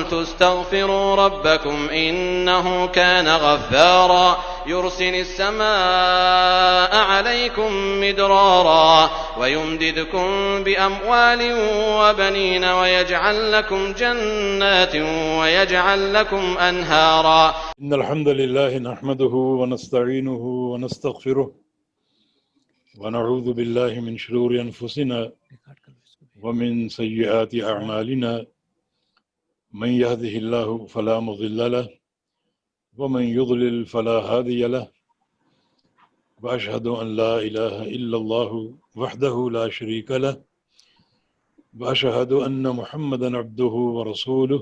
فقلت استغفروا ربكم إنه كان غفارا يرسل السماء عليكم مدرارا ويمددكم بأموال وبنين ويجعل لكم جنات ويجعل لكم أنهارا. إن الحمد لله نحمده ونستعينه ونستغفره ونعوذ بالله من شرور أنفسنا ومن سيئات أعمالنا من يهده الله فلا مضل له ومن يضلل فلا هادي له وأشهد أن لا إله إلا الله وحده لا شريك له وأشهد أن محمدا عبده ورسوله.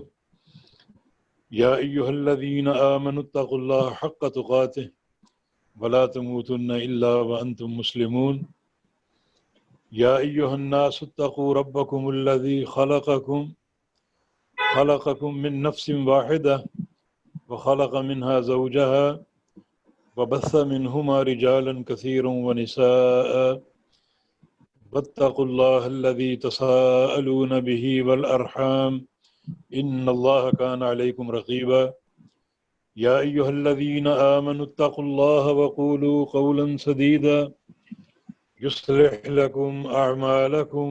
يا أيها الذين آمنوا اتقوا الله حق تقاته ولا تموتن إلا وأنتم مسلمون. يا أيها الناس اتقوا ربكم الذي خلقكم من نفس واحدة وخلق منها زوجها وبث منهما رجالا كثيرا ونساء واتقوا الله الذي تساءلون به والأرحام إن الله كان عليكم رقيبا. يا أيها الذين آمنوا اتقوا الله وقولوا قولا سديدا يصلح لكم أعمالكم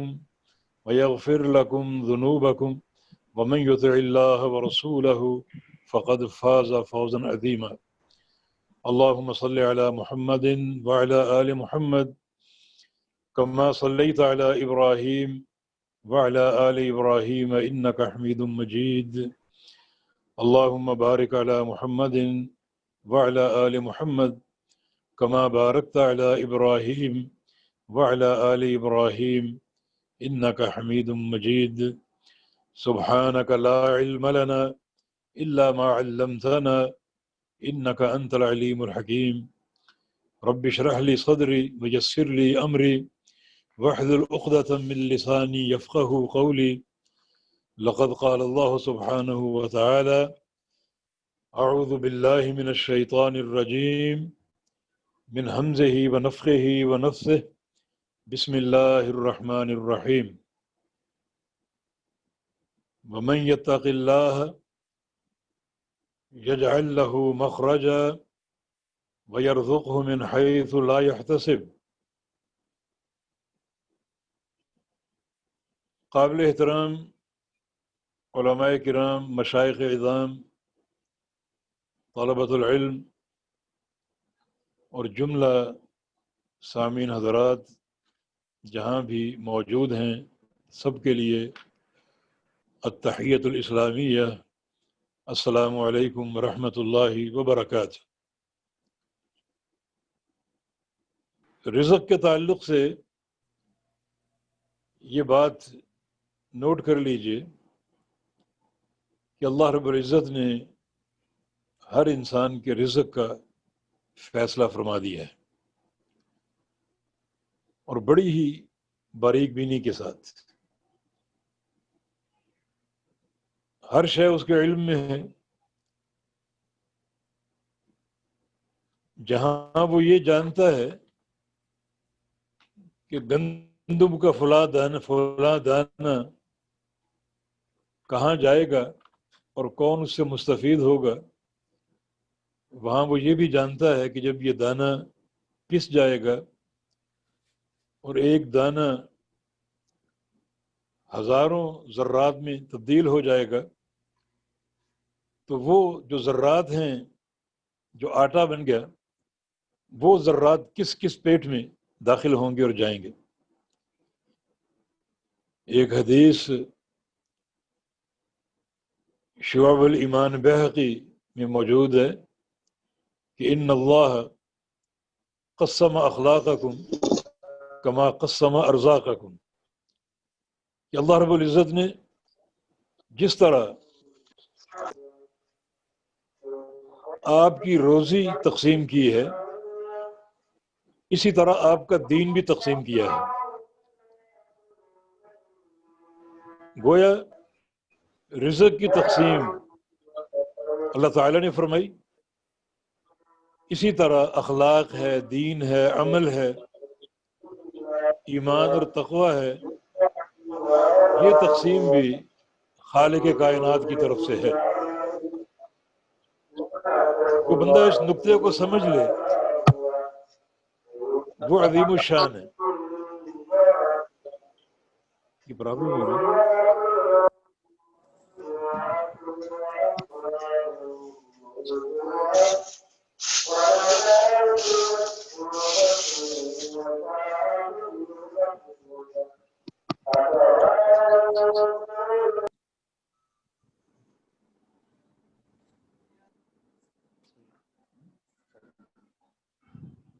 ويغفر لكم ذنوبكم ومن يطع الله ورسوله فقد فاز فوزا عظيما. اللهم صل على محمد وعلى آل محمد كما صليت على إبراهيم وعلى آل إبراهيم إنك حميد مجيد. اللهم بارك على محمد وعلى آل محمد كما باركت على إبراهيم وعلى آل إبراهيم إنك حميد مجيد. سبحانك لا علم لنا إلا ما علمتنا إنك أنت العليم الحكيم. رب اشرح لي صدري ويسر لي أمري واحلل عقدة من لساني يفقه قولي. لقد قال الله سبحانه وتعالى أعوذ بالله من الشيطان الرجيم من همزه ونفخه ونفثه بسم الله الرحمن الرحيم. ومن يتق الله يجعل له مخرجا ويرزقه من حيث لا يحتسب. قابل احترام علماء کرام، مشائخ اعظام، طلبۃ العلم اور جملہ سامعین حضرات جہاں بھی موجود ہیں، سب کے لیے التحیۃ الاسلامیہ، السلام علیکم ورحمۃ اللہ وبرکاتہ۔ رزق کے تعلق سے یہ بات نوٹ کر لیجئے کہ اللہ رب العزت نے ہر انسان کے رزق کا فیصلہ فرما دیا ہے، اور بڑی ہی باریک بینی کے ساتھ۔ ہر شے اس کے علم میں ہے۔ جہاں وہ یہ جانتا ہے کہ گندم کا فلاں دانہ کہاں جائے گا اور کون اس سے مستفید ہوگا، وہاں وہ یہ بھی جانتا ہے کہ جب یہ دانہ پس جائے گا اور ایک دانہ ہزاروں ذرات میں تبدیل ہو جائے گا، تو وہ جو ذرات ہیں جو آٹا بن گیا، وہ ذرات کس کس پیٹ میں داخل ہوں گے اور جائیں گے۔ ایک حدیث شعب الایمان بہقی میں موجود ہے کہ ان اللہ قسم اخلاقکم کما قسم ارزاقکم، کہ اللہ رب العزت نے جس طرح آپ کی روزی تقسیم کی ہے، اسی طرح آپ کا دین بھی تقسیم کیا ہے۔ گویا رزق کی تقسیم اللہ تعالیٰ نے فرمائی، اسی طرح اخلاق ہے، دین ہے، عمل ہے، ایمان اور تقوی ہے، یہ تقسیم بھی خالق کائنات کی طرف سے ہے۔ جو بندہ اس نقطے کو سمجھ لے وہ عظیم الشان ہے۔ یہ پرابلم ہو رہی ہے۔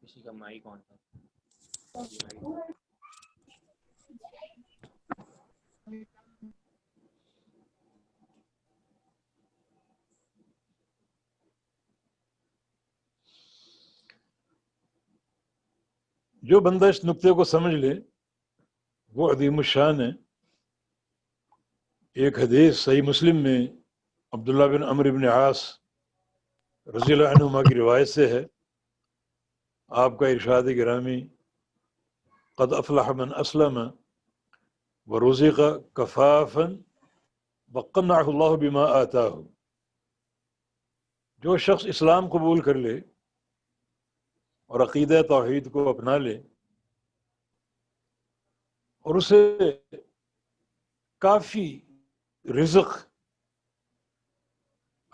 کسی کا مائک آن تھا۔ جو بندہ اس نقطے کو سمجھ لے وہ عظیم الشان ہے۔ ایک حدیث صحیح مسلم میں عبداللہ بن عمرو بن عاص رضی اللہ عنہما کی روایت سے ہے، آپ کا ارشاد گرامی قد افلح من اسلم ورزق کفافا وقنعه اللہ بما آتاہ۔ جو شخص اسلام قبول کر لے اور عقیدہ توحید کو اپنا لے اور اسے کافی رزق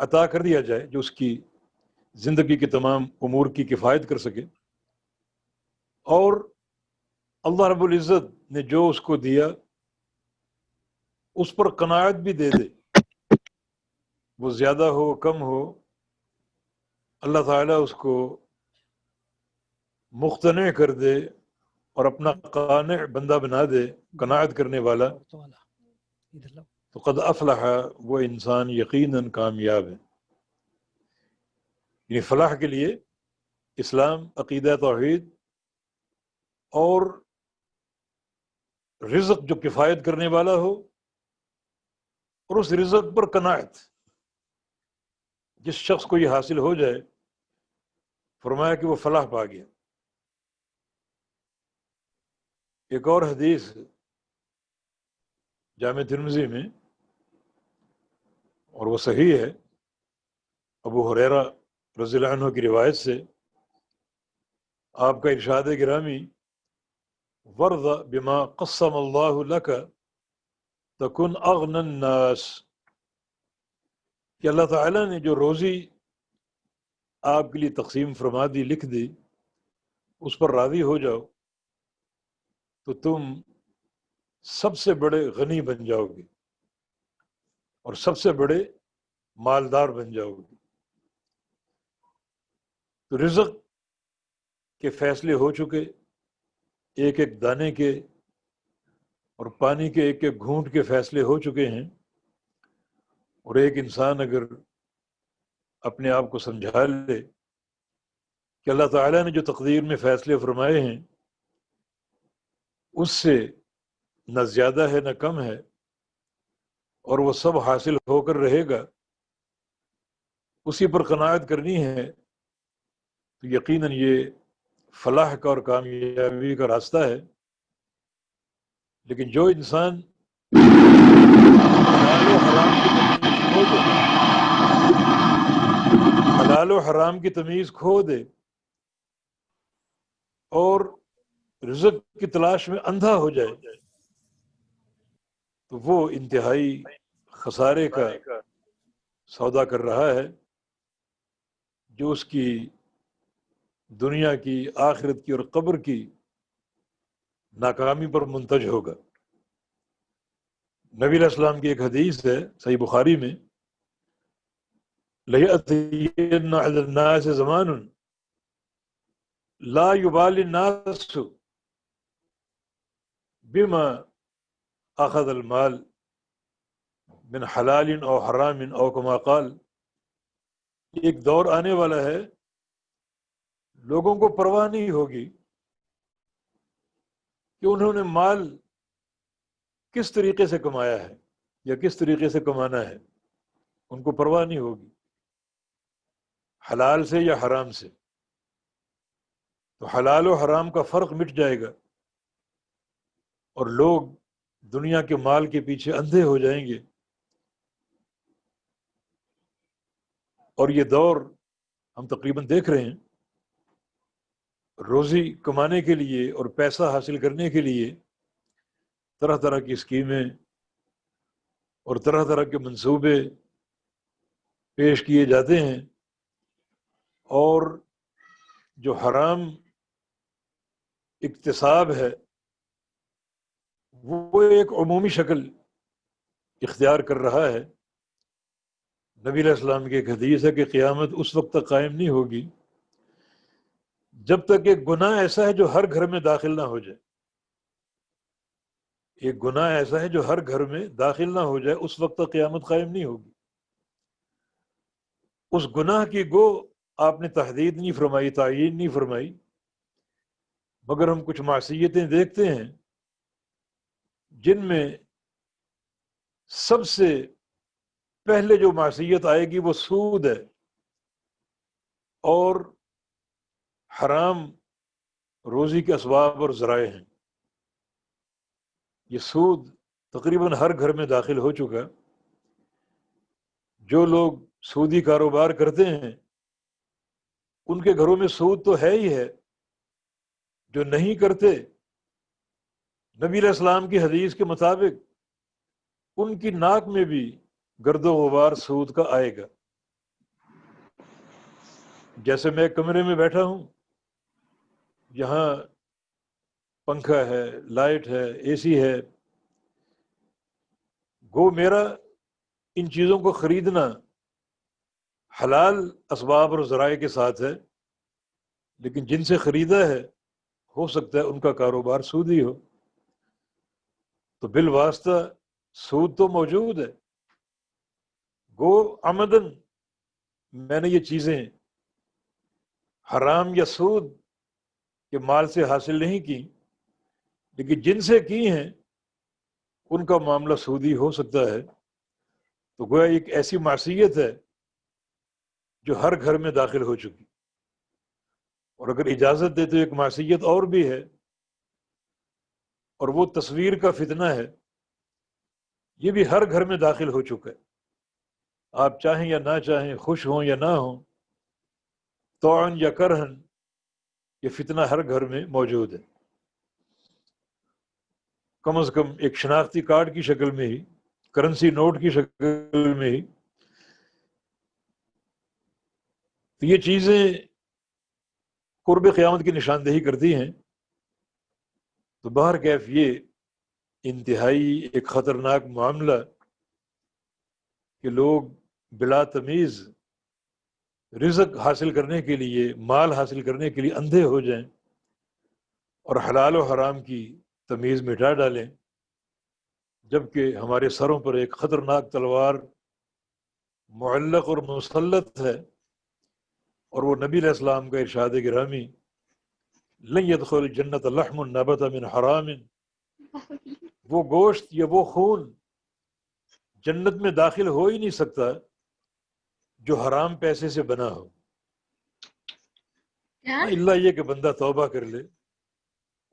عطا کر دیا جائے جو اس کی زندگی کے تمام امور کی کفایت کر سکے، اور اللہ رب العزت نے جو اس کو دیا اس پر قناعت بھی دے دے، وہ زیادہ ہو کم ہو، اللہ تعالیٰ اس کو مقتنع کر دے اور اپنا قانع بندہ بنا دے، قناعت کرنے والا، تو قد افلح، وہ انسان یقیناً کامیاب ہے۔ یعنی فلاح کے لیے اسلام، عقیدہ توحید اور رزق جو کفایت کرنے والا ہو، اور اس رزق پر قناعت۔ جس شخص کو یہ حاصل ہو جائے فرمایا کہ وہ فلاح پا گیا۔ ایک اور حدیث جامع ترمذی میں، اور وہ صحیح ہے، ابو ہریرہ رضی اللہ عنہ کی روایت سے آپ کا ارشاد گرامی ورض بما قسم اللہ لک تکن اغنى الناس، کہ اللہ تعالیٰ نے جو روزی آپ کے لیے تقسیم فرما دی، لکھ دی، اس پر راضی ہو جاؤ تو تم سب سے بڑے غنی بن جاؤ گے اور سب سے بڑے مالدار بن جاؤ گے۔ تو رزق کے فیصلے ہو چکے، ایک ایک دانے کے اور پانی کے ایک ایک گھونٹ کے فیصلے ہو چکے ہیں، اور ایک انسان اگر اپنے آپ کو سمجھا لے کہ اللہ تعالیٰ نے جو تقدیر میں فیصلے فرمائے ہیں اس سے نہ زیادہ ہے نہ کم ہے، اور وہ سب حاصل ہو کر رہے گا، اسی پر قناعت کرنی ہے، تو یقیناً یہ فلاح کا اور کامیابی کا راستہ ہے۔ لیکن جو انسان حلال و حرام کی تمیز کھو دے اور رزق کی تلاش میں اندھا ہو جائے تو وہ انتہائی خسارے کا سودا کر رہا ہے، جو اس کی دنیا کی، آخرت کی اور قبر کی ناکامی پر منتج ہوگا۔ نبی علیہ السلام کی ایک حدیث ہے صحیح بخاری میں، لَيَأْتِيَنَّ عَلَى النَّاسِ زَمَانٌ لَا يُبَالِ النَّاسُ بِمَا أَخَذَ الْمَالِ من حلال او حرام او کما قال، ایک دور آنے والا ہے لوگوں کو پرواہ نہیں ہوگی کہ انہوں نے مال کس طریقے سے کمایا ہے یا کس طریقے سے کمانا ہے، ان کو پرواہ نہیں ہوگی، حلال سے یا حرام سے۔ تو حلال و حرام کا فرق مٹ جائے گا اور لوگ دنیا کے مال کے پیچھے اندھے ہو جائیں گے، اور یہ دور ہم تقریباً دیکھ رہے ہیں، روزی کمانے کے لیے اور پیسہ حاصل کرنے کے لیے طرح طرح کی اسکیمیں اور طرح طرح کے منصوبے پیش کیے جاتے ہیں، اور جو حرام اکتساب ہے وہ ایک عمومی شکل اختیار کر رہا ہے۔ نبی علیہ السلام کی ایک حدیث ہے کہ قیامت اس وقت تک قائم نہیں ہوگی جب تک ایک گناہ ایسا ہے جو ہر گھر میں داخل نہ ہو جائے۔ ایک گناہ ایسا ہے جو ہر گھر میں داخل نہ ہو جائے، اس وقت تک قیامت قائم نہیں ہوگی۔ اس گناہ کی گو آپ نے تحدید نہیں فرمائی، تعیین نہیں فرمائی، مگر ہم کچھ معصیتیں دیکھتے ہیں جن میں سب سے پہلے جو معصیت آئے گی وہ سود ہے اور حرام روزی کے اسباب اور ذرائع ہیں۔ یہ سود تقریباً ہر گھر میں داخل ہو چکا۔ جو لوگ سودی کاروبار کرتے ہیں ان کے گھروں میں سود تو ہے ہی ہے، جو نہیں کرتے نبی علیہ السلام کی حدیث کے مطابق ان کی ناک میں بھی گرد و غبار سود کا آئے گا۔ جیسے میں ایک کمرے میں بیٹھا ہوں، یہاں پنکھا ہے، لائٹ ہے، اے سی ہے، گو میرا ان چیزوں کو خریدنا حلال اسباب اور ذرائع کے ساتھ ہے، لیکن جن سے خریدا ہے ہو سکتا ہے ان کا کاروبار سودی ہو، تو بالواسطہ سود تو موجود ہے۔ گو عمدن میں نے یہ چیزیں حرام یا سود کے مال سے حاصل نہیں کی، لیکن جن سے کی ہیں ان کا معاملہ سودی ہو سکتا ہے۔ تو گویا ایک ایسی معصیت ہے جو ہر گھر میں داخل ہو چکی، اور اگر اجازت دے تو ایک معصیت اور بھی ہے، اور وہ تصویر کا فتنہ ہے۔ یہ بھی ہر گھر میں داخل ہو چکا ہے، آپ چاہیں یا نہ چاہیں، خوش ہوں یا نہ ہوں، طوعاً یا کرہن، یہ فتنہ ہر گھر میں موجود ہے، کم از کم ایک شناختی کارڈ کی شکل میں ہی، کرنسی نوٹ کی شکل میں ہی۔ تو یہ چیزیں قرب قیامت کی نشاندہی کرتی ہیں۔ تو بہرکیف یہ انتہائی ایک خطرناک معاملہ کہ لوگ بلا تمیز رزق حاصل کرنے کے لیے، مال حاصل کرنے کے لیے اندھے ہو جائیں اور حلال و حرام کی تمیز مٹا ڈالیں، جبکہ ہمارے سروں پر ایک خطرناک تلوار معلق اور مسلط ہے، اور وہ نبی علیہ السلام کا ارشاد گرامی لن يدخل الجنت لحم نبت من حرام، وہ گوشت یا وہ خون جنت میں داخل ہو ہی نہیں سکتا جو حرام پیسے سے بنا ہو، الا یہ کہ بندہ توبہ کر لے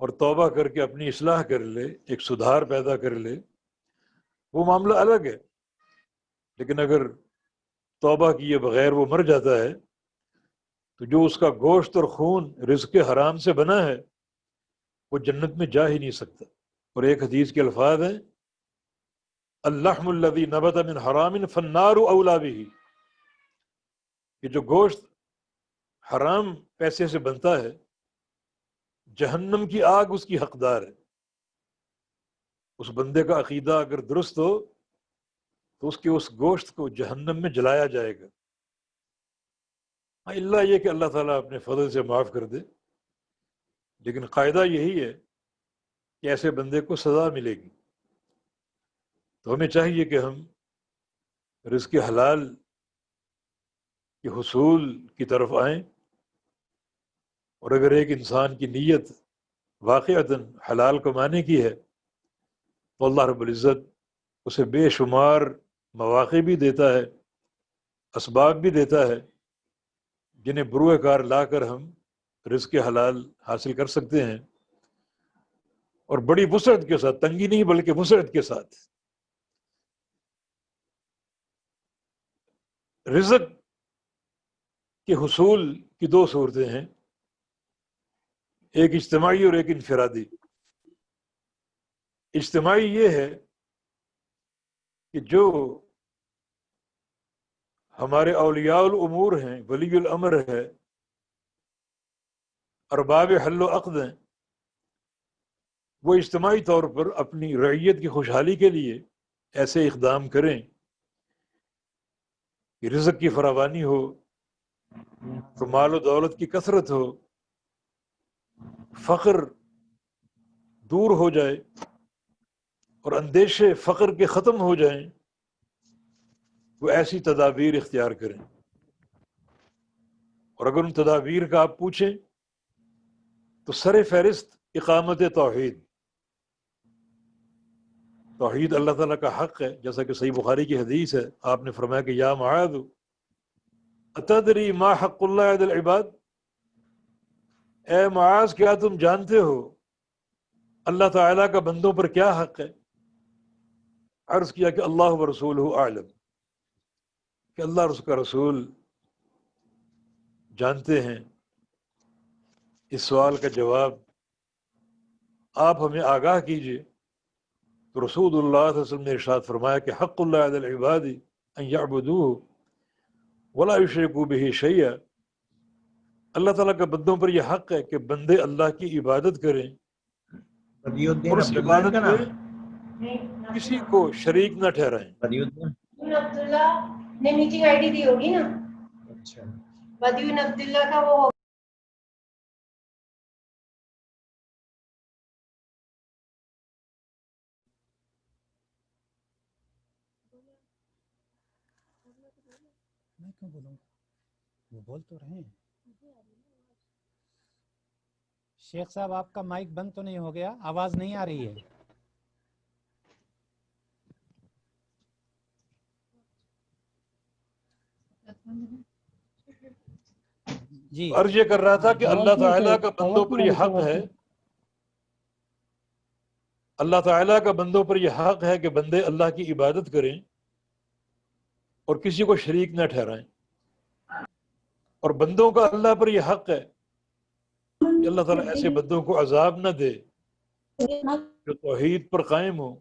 اور توبہ کر کے اپنی اصلاح کر لے، ایک سدھار پیدا کر لے، وہ معاملہ الگ ہے۔ لیکن اگر توبہ کیے بغیر وہ مر جاتا ہے تو جو اس کا گوشت اور خون رزق حرام سے بنا ہے وہ جنت میں جا ہی نہیں سکتا۔ اور ایک حدیث کے الفاظ ہیں اللحم الذی نبت من حرام فالنار اولی بہ، کہ جو گوشت حرام پیسے سے بنتا ہے جہنم کی آگ اس کی حقدار ہے۔ اس بندے کا عقیدہ اگر درست ہو تو اس کے اس گوشت کو جہنم میں جلایا جائے گا، اللہ یہ کہ اللہ تعالیٰ اپنے فضل سے معاف کر دے، لیکن قاعدہ یہی ہے کہ ایسے بندے کو سزا ملے گی۔ تو ہمیں چاہیے کہ ہم رزق حلال کے حصول کی طرف آئیں، اور اگر ایک انسان کی نیت واقعتاً حلال کمانے کی ہے تو اللہ رب العزت اسے بے شمار مواقع بھی دیتا ہے، اسباب بھی دیتا ہے، جنہیں بروئے کار لا کر ہم رزق حلال حاصل کر سکتے ہیں، اور بڑی وسعت کے ساتھ، تنگی نہیں بلکہ وسعت کے ساتھ۔ رزق کے حصول کی دو صورتیں ہیں، ایک اجتماعی اور ایک انفرادی۔ اجتماعی یہ ہے کہ جو ہمارے اولیاء الامور ہیں، ولی الامر ہے، ارباب حل و عقد ہیں، وہ اجتماعی طور پر اپنی رعیت کی خوشحالی کے لیے ایسے اقدام کریں کہ رزق کی فراوانی ہو، مال و دولت کی کثرت ہو، فقر دور ہو جائے اور اندیشے فقر کے ختم ہو جائیں، وہ ایسی تدابیر اختیار کریں۔ اور اگر ان تدابیر کا آپ پوچھیں تو سر فہرست اقامت توحید۔ توحید اللہ تعالیٰ کا حق ہے، جیسا کہ صحیح بخاری کی حدیث ہے، آپ نے فرمایا کہ یا معاذ اتدری ما حق اللہ علی العباد، اے معاذ کیا تم جانتے ہو اللہ تعالیٰ کا بندوں پر کیا حق ہے؟ عرض کیا کہ اللہ و رسولہ اعلم، کہ اللہ اور اس کا رسول جانتے ہیں۔ اس سوال کا جواب آپ ہمیں آگاہ کیجئے۔ تو رسول اللہ صلی اللہ علیہ وسلم نے ارشاد فرمایا کہ حق اللہ علی العباد ان یعبدوہ ولا یشرکوا بہ شیئا، اللہ تعالیٰ کا بندوں پر یہ حق ہے کہ بندے اللہ کی عبادت کریں اور اس عبادت میں کسی کو شریک نہ ٹھہرائیں۔ عبداللہ نے میٹنگ آئی ڈی دی ہوگی نا؟ اچھا، بدیون عبداللہ کا وہ میں کیوں بولوں؟ وہ بول تو رہے ہیں۔ شیخ صاحب آپ کا مائک بند تو نہیں ہو گیا؟ آواز نہیں آ رہی ہے۔ جی عرض یہ کر رہا تھا کہ اللہ تعالیٰ کا بندوں پر یہ حق ہے، اللہ تعالیٰ کا بندوں پر یہ حق ہے کہ بندے اللہ کی عبادت کریں اور کسی کو شریک نہ ٹھہرائیں، اور بندوں کا اللہ پر یہ حق ہے کہ اللہ تعالیٰ ایسے بندوں کو عذاب نہ دے جو توحید پر قائم ہوں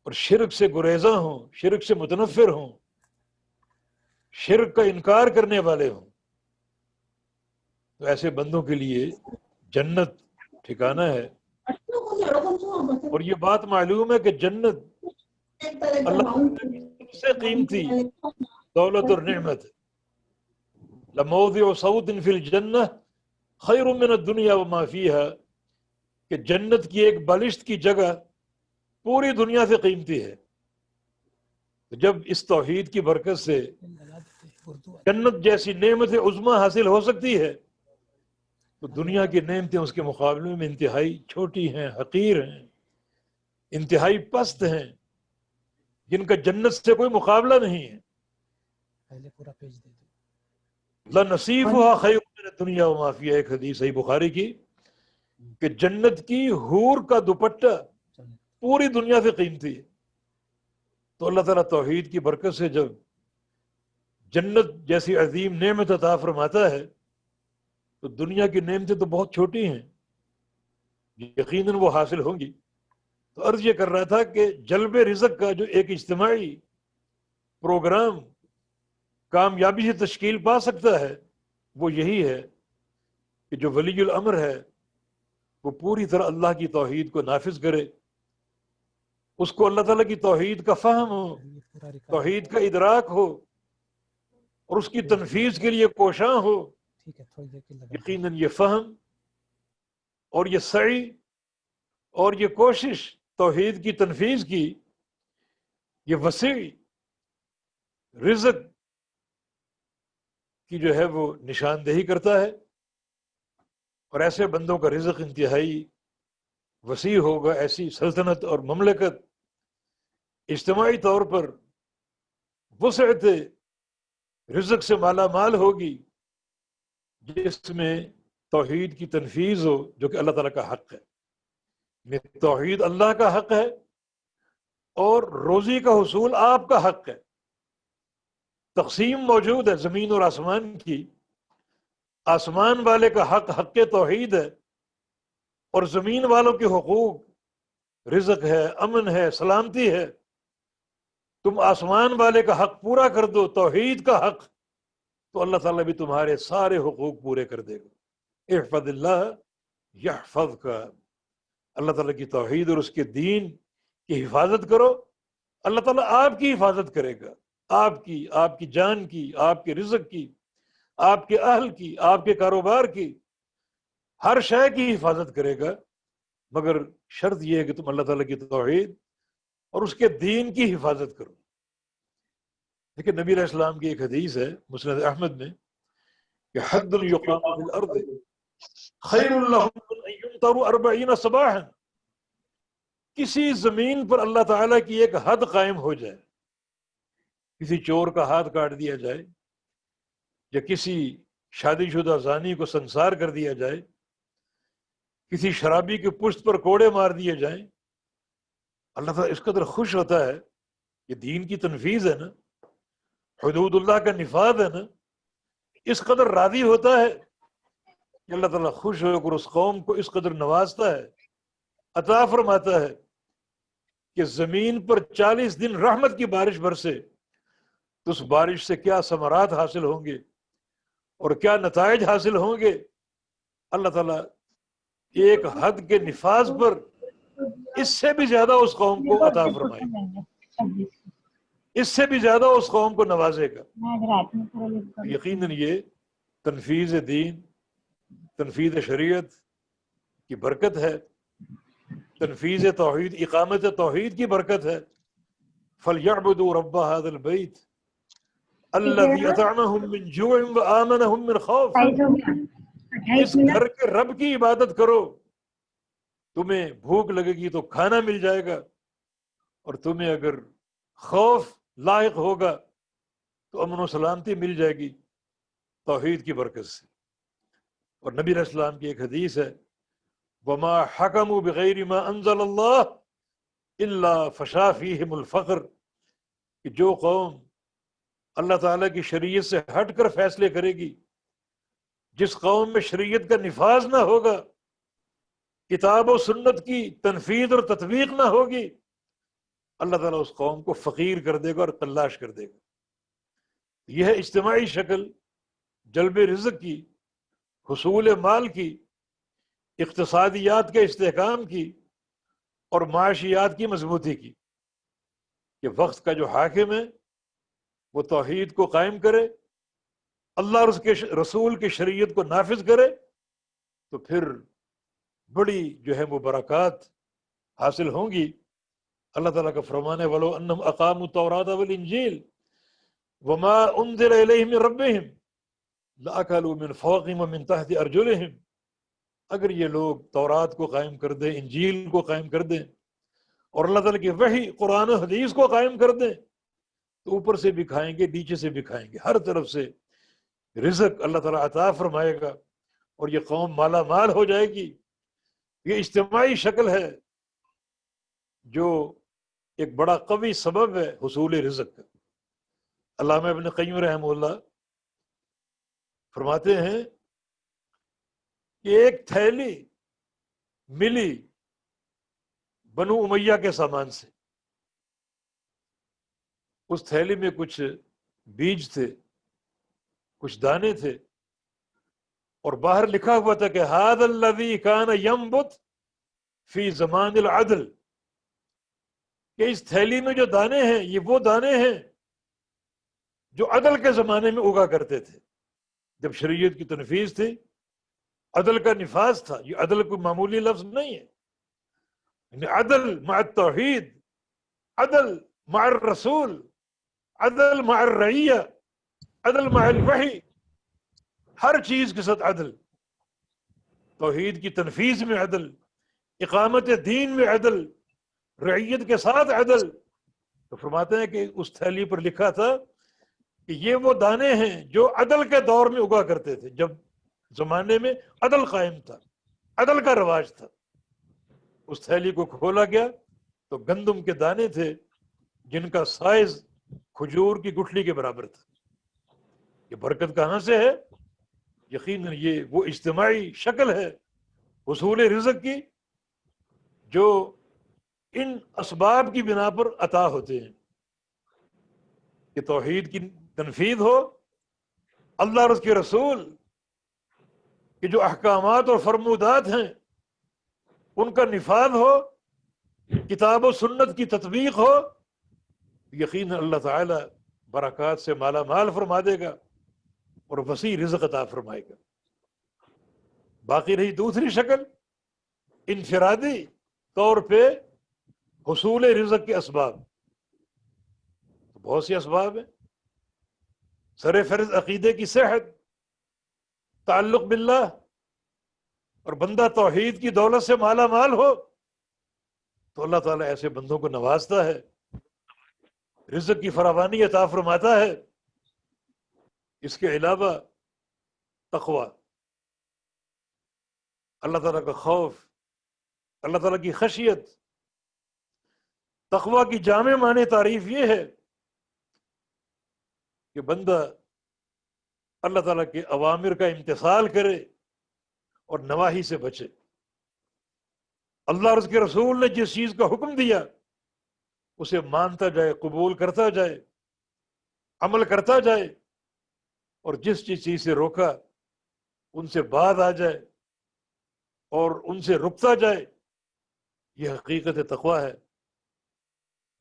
اور شرک سے گریزاں ہوں، شرک سے متنفر ہوں، شرک کا انکار کرنے والے ہوں۔ تو ایسے بندوں کے لیے جنت ٹھکانہ ہے، اور یہ بات معلوم ہے کہ جنت اللہ کی سب سے قیمتی دولت اور نعمت ہے۔ لموضع صوت فی الجنہ خیر من الدنیا وما فیہا، کہ جنت کی ایک بالشت کی جگہ پوری دنیا سے قیمتی ہے۔ جب اس توحید کی برکت سے جنت جیسی نعمت عظمیٰ حاصل ہو سکتی ہے تو دنیا کی نعمتیں اس کے مقابلے میں انتہائی چھوٹی ہیں، حقیر ہیں، انتہائی پست ہیں، جن کا جنت سے کوئی مقابلہ نہیں ہے۔ پہلے پورا پیج دے دو۔ لَنَصِيفُهَا خَيْرٌ مِّنَ الدُّنْيَا وَمَا فِيهَا، ایک حدیث صحیح بخاری کی کہ جنت کی حور کا دوپٹہ پوری دنیا سے قیمتی ہے۔ تو اللہ تعالیٰ توحید کی برکت سے جب جنت جیسی عظیم نعمت عطا فرماتا ہے تو دنیا کی نعمتیں تو بہت چھوٹی ہیں، یقیناً وہ حاصل ہوں گی۔ تو عرض یہ کر رہا تھا کہ جلب رزق کا جو ایک اجتماعی پروگرام کامیابی سے تشکیل پا سکتا ہے وہ یہی ہے کہ جو ولی الامر ہے وہ پوری طرح اللہ کی توحید کو نافذ کرے، اس کو اللہ تعالیٰ کی توحید کا فہم ہو، توحید کا ادراک ہو اور اس کی تنفیذ کے لیے کوشاں ہو۔ ٹھیک ہے، تھوڑی دیر کے لگا۔ یقیناً یہ فہم اور یہ سعی اور یہ کوشش توحید کی تنفیذ کی، یہ وسیع رزق کی جو ہے وہ نشاندہی کرتا ہے، اور ایسے بندوں کا رزق انتہائی وسیع ہوگا، ایسی سلطنت اور مملکت اجتماعی طور پر وسعت رزق سے مالا مال ہوگی جس میں توحید کی تنفیذ ہو جو کہ اللہ تعالیٰ کا حق ہے۔ توحید اللہ کا حق ہے اور روزی کا حصول آپ کا حق ہے۔ تقسیم موجود ہے زمین اور آسمان کی. آسمان والے کا حق حق توحید ہے، اور زمین والوں کے حقوق رزق ہے، امن ہے، سلامتی ہے. تم آسمان والے کا حق پورا کر دو، توحید کا حق، تو اللہ تعالیٰ بھی تمہارے سارے حقوق پورے کر دے گا. احفظ اللہ یحفظ کا. اللہ تعالیٰ کی توحید اور اس کے دین کی حفاظت کرو، اللہ تعالیٰ آپ کی حفاظت کرے گا. آپ کی جان کی، آپ کے رزق کی، آپ کے اہل کی، آپ کے کاروبار کی، ہر شے کی حفاظت کرے گا. مگر شرط یہ ہے کہ تم اللہ تعالیٰ کی توحید اور اس کے دین کی حفاظت کرو. دیکھیں نبی علیہ السلام کی ایک حدیث ہے مسند احمد میں کہ حد یقام فی الارض خیر لهم من ان یمطروا 40 صباحا. کسی زمین پر اللہ تعالیٰ کی ایک حد قائم ہو جائے، کسی چور کا ہاتھ کاٹ دیا جائے، یا کسی شادی شدہ زانی کو سنسار کر دیا جائے، کسی شرابی کے پشت پر کوڑے مار دیے جائیں، اللہ تعالیٰ اس قدر خوش ہوتا ہے. یہ دین کی تنفیذ ہے نا، حدود اللہ کا نفاذ ہے نا، اس قدر راضی ہوتا ہے کہ اللہ تعالیٰ خوش ہو کر اس قوم کو اس قدر نوازتا ہے، عطا فرماتا ہے کہ زمین پر 40 دن رحمت کی بارش برسے تو اس بارش سے کیا ثمرات حاصل ہوں گے اور کیا نتائج حاصل ہوں گے. اللہ تعالیٰ ایک حد کے نفاذ پر اس سے بھی زیادہ اس قوم کو عطا فرمائے گا، اس سے بھی زیادہ اس قوم کو نوازے گا. یقیناً یہ تنفیذ دین، تنفیذ شریعت کی برکت ہے، تنفیذ توحید، اقامت توحید کی برکت ہے. فَلْيَعْبُدُوا رَبَّ هَذَا الْبَيْتِ الَّذِي أَطْعَمَهُم مِّن جُوعٍ وَآمَنَهُم مِّن خَوْفٍ. اس گھر کے رب کی عبادت کرو، تمہیں بھوک لگے گی تو کھانا مل جائے گا، اور تمہیں اگر خوف لاحق ہوگا تو امن و سلامتی مل جائے گی توحید کی برکت سے. اور نبی علیہ السلام کی ایک حدیث ہے وَمَا حَكَمُوا بِغَيْرِ مَا أَنزَلَ اللَّهِ إِلَّا فَشَا فِيهِمُ الْفَقْرَ. کہ جو قوم اللہ تعالیٰ کی شریعت سے ہٹ کر فیصلے کرے گی، جس قوم میں شریعت کا نفاذ نہ ہوگا، کتاب و سنت کی تنفیذ اور تطبیق نہ ہوگی، اللہ تعالیٰ اس قوم کو فقیر کر دے گا اور تلاش کر دے گا. یہ ہے اجتماعی شکل جلب رزق کی، حصول مال کی، اقتصادیات کے استحکام کی، اور معاشیات کی مضبوطی کی. کہ وقت کا جو حاکم ہے وہ توحید کو قائم کرے، اللہ اور اس کے رسول کی شریعت کو نافذ کرے، تو پھر بڑی جو ہے وہ برکات حاصل ہوں گی. اللہ تعالیٰ کا فرمان ہے وَلَوْ أَنَّهُمْ أَقَامُوا التَّوْرَاةَ وَالْإِنْجِيلَ وَمَا أُنزِلَ إِلَيْهِمْ مِنْ رَبِّهِمْ لَأَكَلُوا مِنْ فَوْقِهِمْ وَمِنْ تَحْتِ أَرْجُلِهِمْ. اگر یہ لوگ تورات کو قائم کر دیں، انجیل کو قائم کر دیں، اور اللہ تعالیٰ کی وحی قرآن و حدیث کو قائم کر دیں، تو اوپر سے بھی کھائیں گے، نیچے سے بھی کھائیں گے، ہر طرف سے رزق اللہ تعالیٰ عطا فرمائے گا، اور یہ قوم مالا مال ہو جائے گی. یہ اجتماعی شکل ہے جو ایک بڑا قوی سبب ہے حصول رزق کا. علامہ ابن قیم رحمہ اللہ فرماتے ہیں کہ ایک تھیلی ملی بنو امیہ کے سامان سے، اس تھیلی میں کچھ بیج تھے، کچھ دانے تھے، اور باہر لکھا ہوا تھا کہ هذا الذي كان ينبت في زمان العدل. کہ اس تھیلی میں جو دانے ہیں یہ وہ دانے ہیں جو عدل کے زمانے میں اگا کرتے تھے، جب شریعت کی تنفیذ تھی، عدل کا نفاذ تھا. یہ عدل کوئی معمولی لفظ نہیں ہے، یعنی عدل مع التوحید، عدل مع الرسول، عدل مع الرعیہ، عدل مع الوحی، ہر چیز کے ساتھ عدل. توحید کی تنفیذ میں عدل، اقامت دین میں عدل، رعیت کے ساتھ عدل. تو فرماتے ہیں کہ اس تھیلی پر لکھا تھا کہ یہ وہ دانے ہیں جو عدل کے دور میں اگا کرتے تھے، جب زمانے میں عدل قائم تھا، عدل کا رواج تھا. اس تھیلی کو کھولا گیا تو گندم کے دانے تھے جن کا سائز کھجور کی گٹھلی کے برابر تھا. یہ برکت کہاں سے ہے؟ یقیناً یہ وہ اجتماعی شکل ہے حصول رزق کی جو ان اسباب کی بنا پر عطا ہوتے ہیں کہ توحید کی تنفیذ ہو، اللہ اور اس کے رسول کے جو احکامات اور فرمودات ہیں ان کا نفاذ ہو، کتاب و سنت کی تطبیق ہو، یقیناً اللہ تعالی برکات سے مالا مال فرما دے گا اور وسیع رزق عطا فرمائے گا۔ باقی رہی دوسری شکل، انفرادی طور پہ حصول رزق کے اسباب، تو بہت سی اسباب ہیں۔ سر فرض عقیدے کی صحت، تعلق باللہ، اور بندہ توحید کی دولت سے مالا مال ہو تو اللہ تعالیٰ ایسے بندوں کو نوازتا ہے، رزق کی فراوانی عطا فرماتا ہے۔ اس کے علاوہ تقوی، اللہ تعالیٰ کا خوف، اللہ تعالیٰ کی خشیت۔ تقوی کی جامع معنی تعریف یہ ہے کہ بندہ اللہ تعالیٰ کے اوامر کا امتثال کرے اور نواہی سے بچے۔ اللہ اور اس کے رسول نے جس چیز کا حکم دیا اسے مانتا جائے، قبول کرتا جائے، عمل کرتا جائے، اور جس چیز سے روکا ان سے باز آ جائے اور ان سے رکتا جائے، یہ حقیقت تقوی ہے۔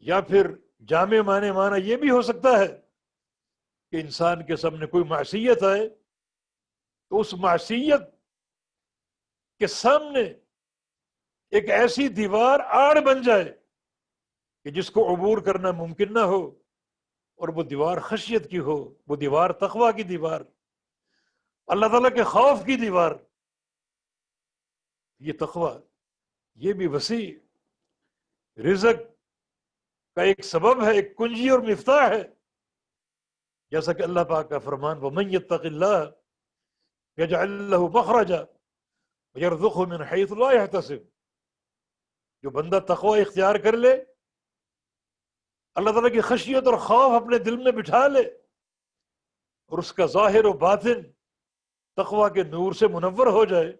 یا پھر جامع معنی یہ بھی ہو سکتا ہے کہ انسان کے سامنے کوئی معصیت آئے تو اس معصیت کے سامنے ایک ایسی دیوار آڑ بن جائے کہ جس کو عبور کرنا ممکن نہ ہو، اور وہ دیوار خشیت کی ہو، وہ دیوار تقوی کی دیوار، اللہ تعالیٰ کے خوف کی دیوار۔ یہ تقوی، یہ بھی وسیع رزق کا ایک سبب ہے، ایک کنجی اور مفتاح ہے، جیسا کہ اللہ پاک کا فرمان وَمَن يَتَّقِ اللَّهَ يَجْعَلْ لَهُ مَخْرَجًا وَيَرْزُقْهُ مِنْ حَيْثُ لَا يَحْتَسِبُ۔ جو بندہ تقوی اختیار کر لے، اللہ تعالیٰ کی خشیت اور خوف اپنے دل میں بٹھا لے، اور اس کا ظاہر و باطن تقوی کے نور سے منور ہو جائے،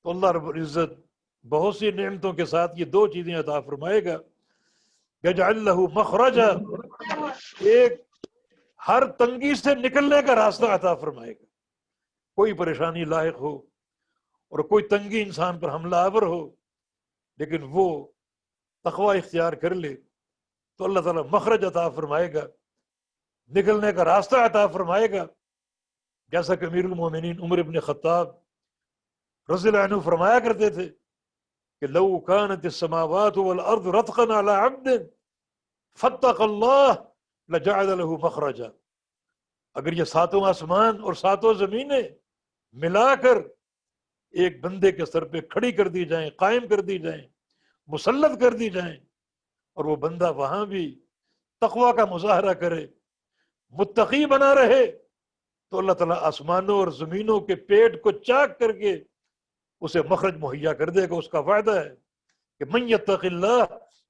تو اللہ رب العزت بہت سی نعمتوں کے ساتھ یہ دو چیزیں عطا فرمائے گا۔ یجعل لہ مخرجا، ایک ہر تنگی سے نکلنے کا راستہ عطا فرمائے گا۔ کوئی پریشانی لاحق ہو اور کوئی تنگی انسان پر حملہ آور ہو، لیکن وہ تقوی اختیار کر لے تو اللہ تعالیٰ مخرج عطا فرمائے گا، نکلنے کا راستہ عطا فرمائے گا۔ جیسا کہ امیر المومنین عمر بن خطاب رضی اللہ عنہ فرمایا کرتے تھے کہ لو كانت السماوات والارض رتقا على عبد فاتق اللہ لجعل له مخرجا۔ اگر یہ ساتوں آسمان اور ساتوں زمینیں ملا کر ایک بندے کے سر پہ کھڑی کر دی جائیں، قائم کر دی جائیں، مسلط کر دی جائیں، اور وہ بندہ وہاں بھی تقوی کا مظاہرہ کرے، متقی بنا رہے، تو اللہ تعالیٰ آسمانوں اور زمینوں کے پیٹ کو چاک کر کے اسے مخرج مہیا کر دے گا۔ اس کا وعدہ ہے کہ من یتق اللہ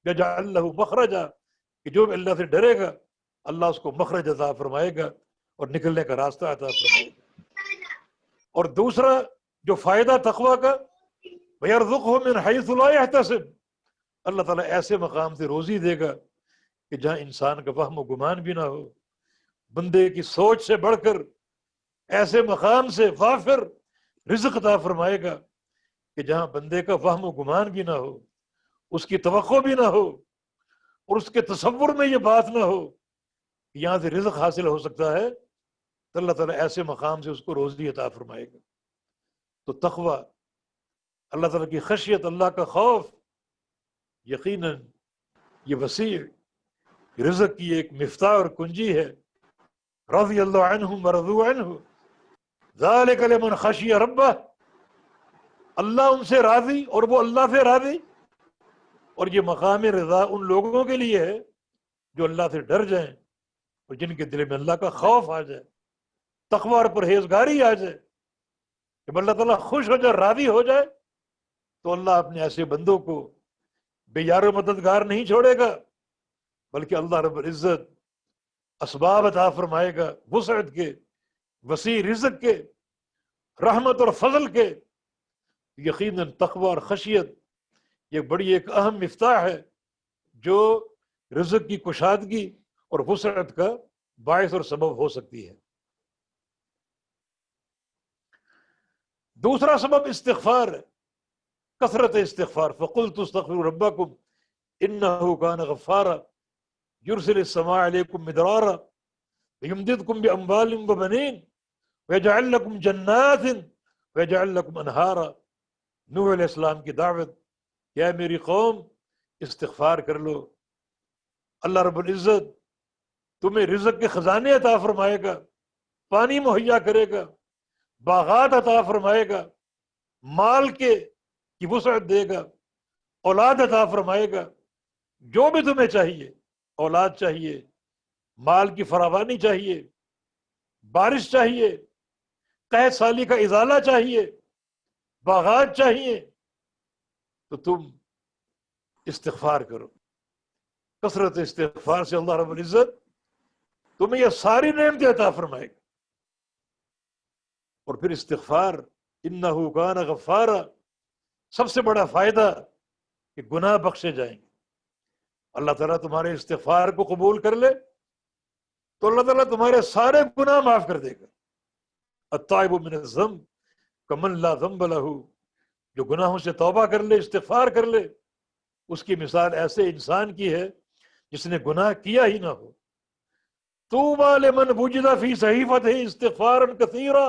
یجعل لہ مخرجا، کہ جو اللہ سے ڈرے گا اللہ اس کو مخرج عطا فرمائے گا اور نکلنے کا راستہ عطا فرمائے گا۔ اور دوسرا جو فائدہ تقوی کا، وَيَرْزُقْهُ مِنْ حَيْثُ لَا يَحْتَسِبُ، اللہ تعالیٰ ایسے مقام سے روزی دے گا کہ جہاں انسان کا وہم و گمان بھی نہ ہو، بندے کی سوچ سے بڑھ کر ایسے مقام سے وافر رزق عطا فرمائے گا کہ جہاں بندے کا وہم و گمان بھی نہ ہو، اس کی توقع بھی نہ ہو، اور اس کے تصور میں یہ بات نہ ہو کہ یہاں سے رزق حاصل ہو سکتا ہے، تو اللہ تعالیٰ ایسے مقام سے اس کو روزی عطا فرمائے گا۔ تو تقوی، اللہ تعالیٰ کی خشیت، اللہ کا خوف، یقیناً یہ وسیع رزق کی ایک مفتاح اور کنجی ہے۔ رضی اللہ عنہم ورضوا عنہ ذالک لمن خشی ربہ، اللہ ان سے راضی اور وہ اللہ سے راضی، اور یہ مقام رضا ان لوگوں کے لیے ہے جو اللہ سے ڈر جائیں اور جن کے دل میں اللہ کا خوف آ جائے، تقوی اور پرہیزگاری آ جائے۔ جب اللہ تعالیٰ خوش ہو جائے، راضی ہو جائے، تو اللہ اپنے ایسے بندوں کو بے یار و مددگار نہیں چھوڑے گا، بلکہ اللہ رب العزت اسباب عطا فرمائے گا وسعت کے، وسیع رزق کے، رحمت اور فضل کے، یقیناً تقوی اور خشیت یہ بڑی ایک اہم مفتاح ہے جو رزق کی کشادگی اور وسعت کا باعث اور سبب ہو سکتی ہے۔ دوسرا سبب استغفار ہے، کثرت استغفار۔ فَقُلْتُ اسْتَغْفِرُوا رَبَّكُمْ إِنَّهُ كَانَ غَفَّارًا يُرْسِلِ السَّمَاءَ عَلَيْكُمْ مِدْرَارًا وَيُمْدِدْكُمْ بِأَمْوَالٍ وَبَنِينَ وَيَجْعَلْ لَكُمْ جَنَّاتٍ وَيَجْعَلْ لَكُمْ أَنْهَارًا۔ نوح علیہ السلام کی دعوت کہ اے میری قوم استغفار کر لو، اللہ رب العزت تمہیں رزق کے خزانے عطا فرمائے گا، پانی مہیا کرے گا، باغات عطا فرمائے گا، مال کی وسعت دے گا، اولاد عطا فرمائے گا، جو بھی تمہیں چاہیے، اولاد چاہیے، مال کی فراوانی چاہیے، بارش چاہیے، قحط سالی کا ازالہ چاہیے، باغات چاہیے، تو تم استغفار کرو۔ کثرت استغفار سے اللہ رب العزت تمہیں یہ ساری نعمتیں عطا فرمائے گا۔ اور پھر استغفار انہ کان غفارا، سب سے بڑا فائدہ کہ گناہ بخشے جائیں گے۔ اللہ تعالیٰ تمہارے استغفار کو قبول کر لے تو اللہ تعالیٰ تمہارے سارے گناہ معاف کر دے گا۔ التائب من الذنب کمن لا ذنب لہ، جو گناہوں سے توبہ کر لے، استغفار کر لے، اس کی مثال ایسے انسان کی ہے جس نے گناہ کیا ہی نہ ہو۔ طوبی لمن وجد فی صحیفتہ استغفارا کثیرا،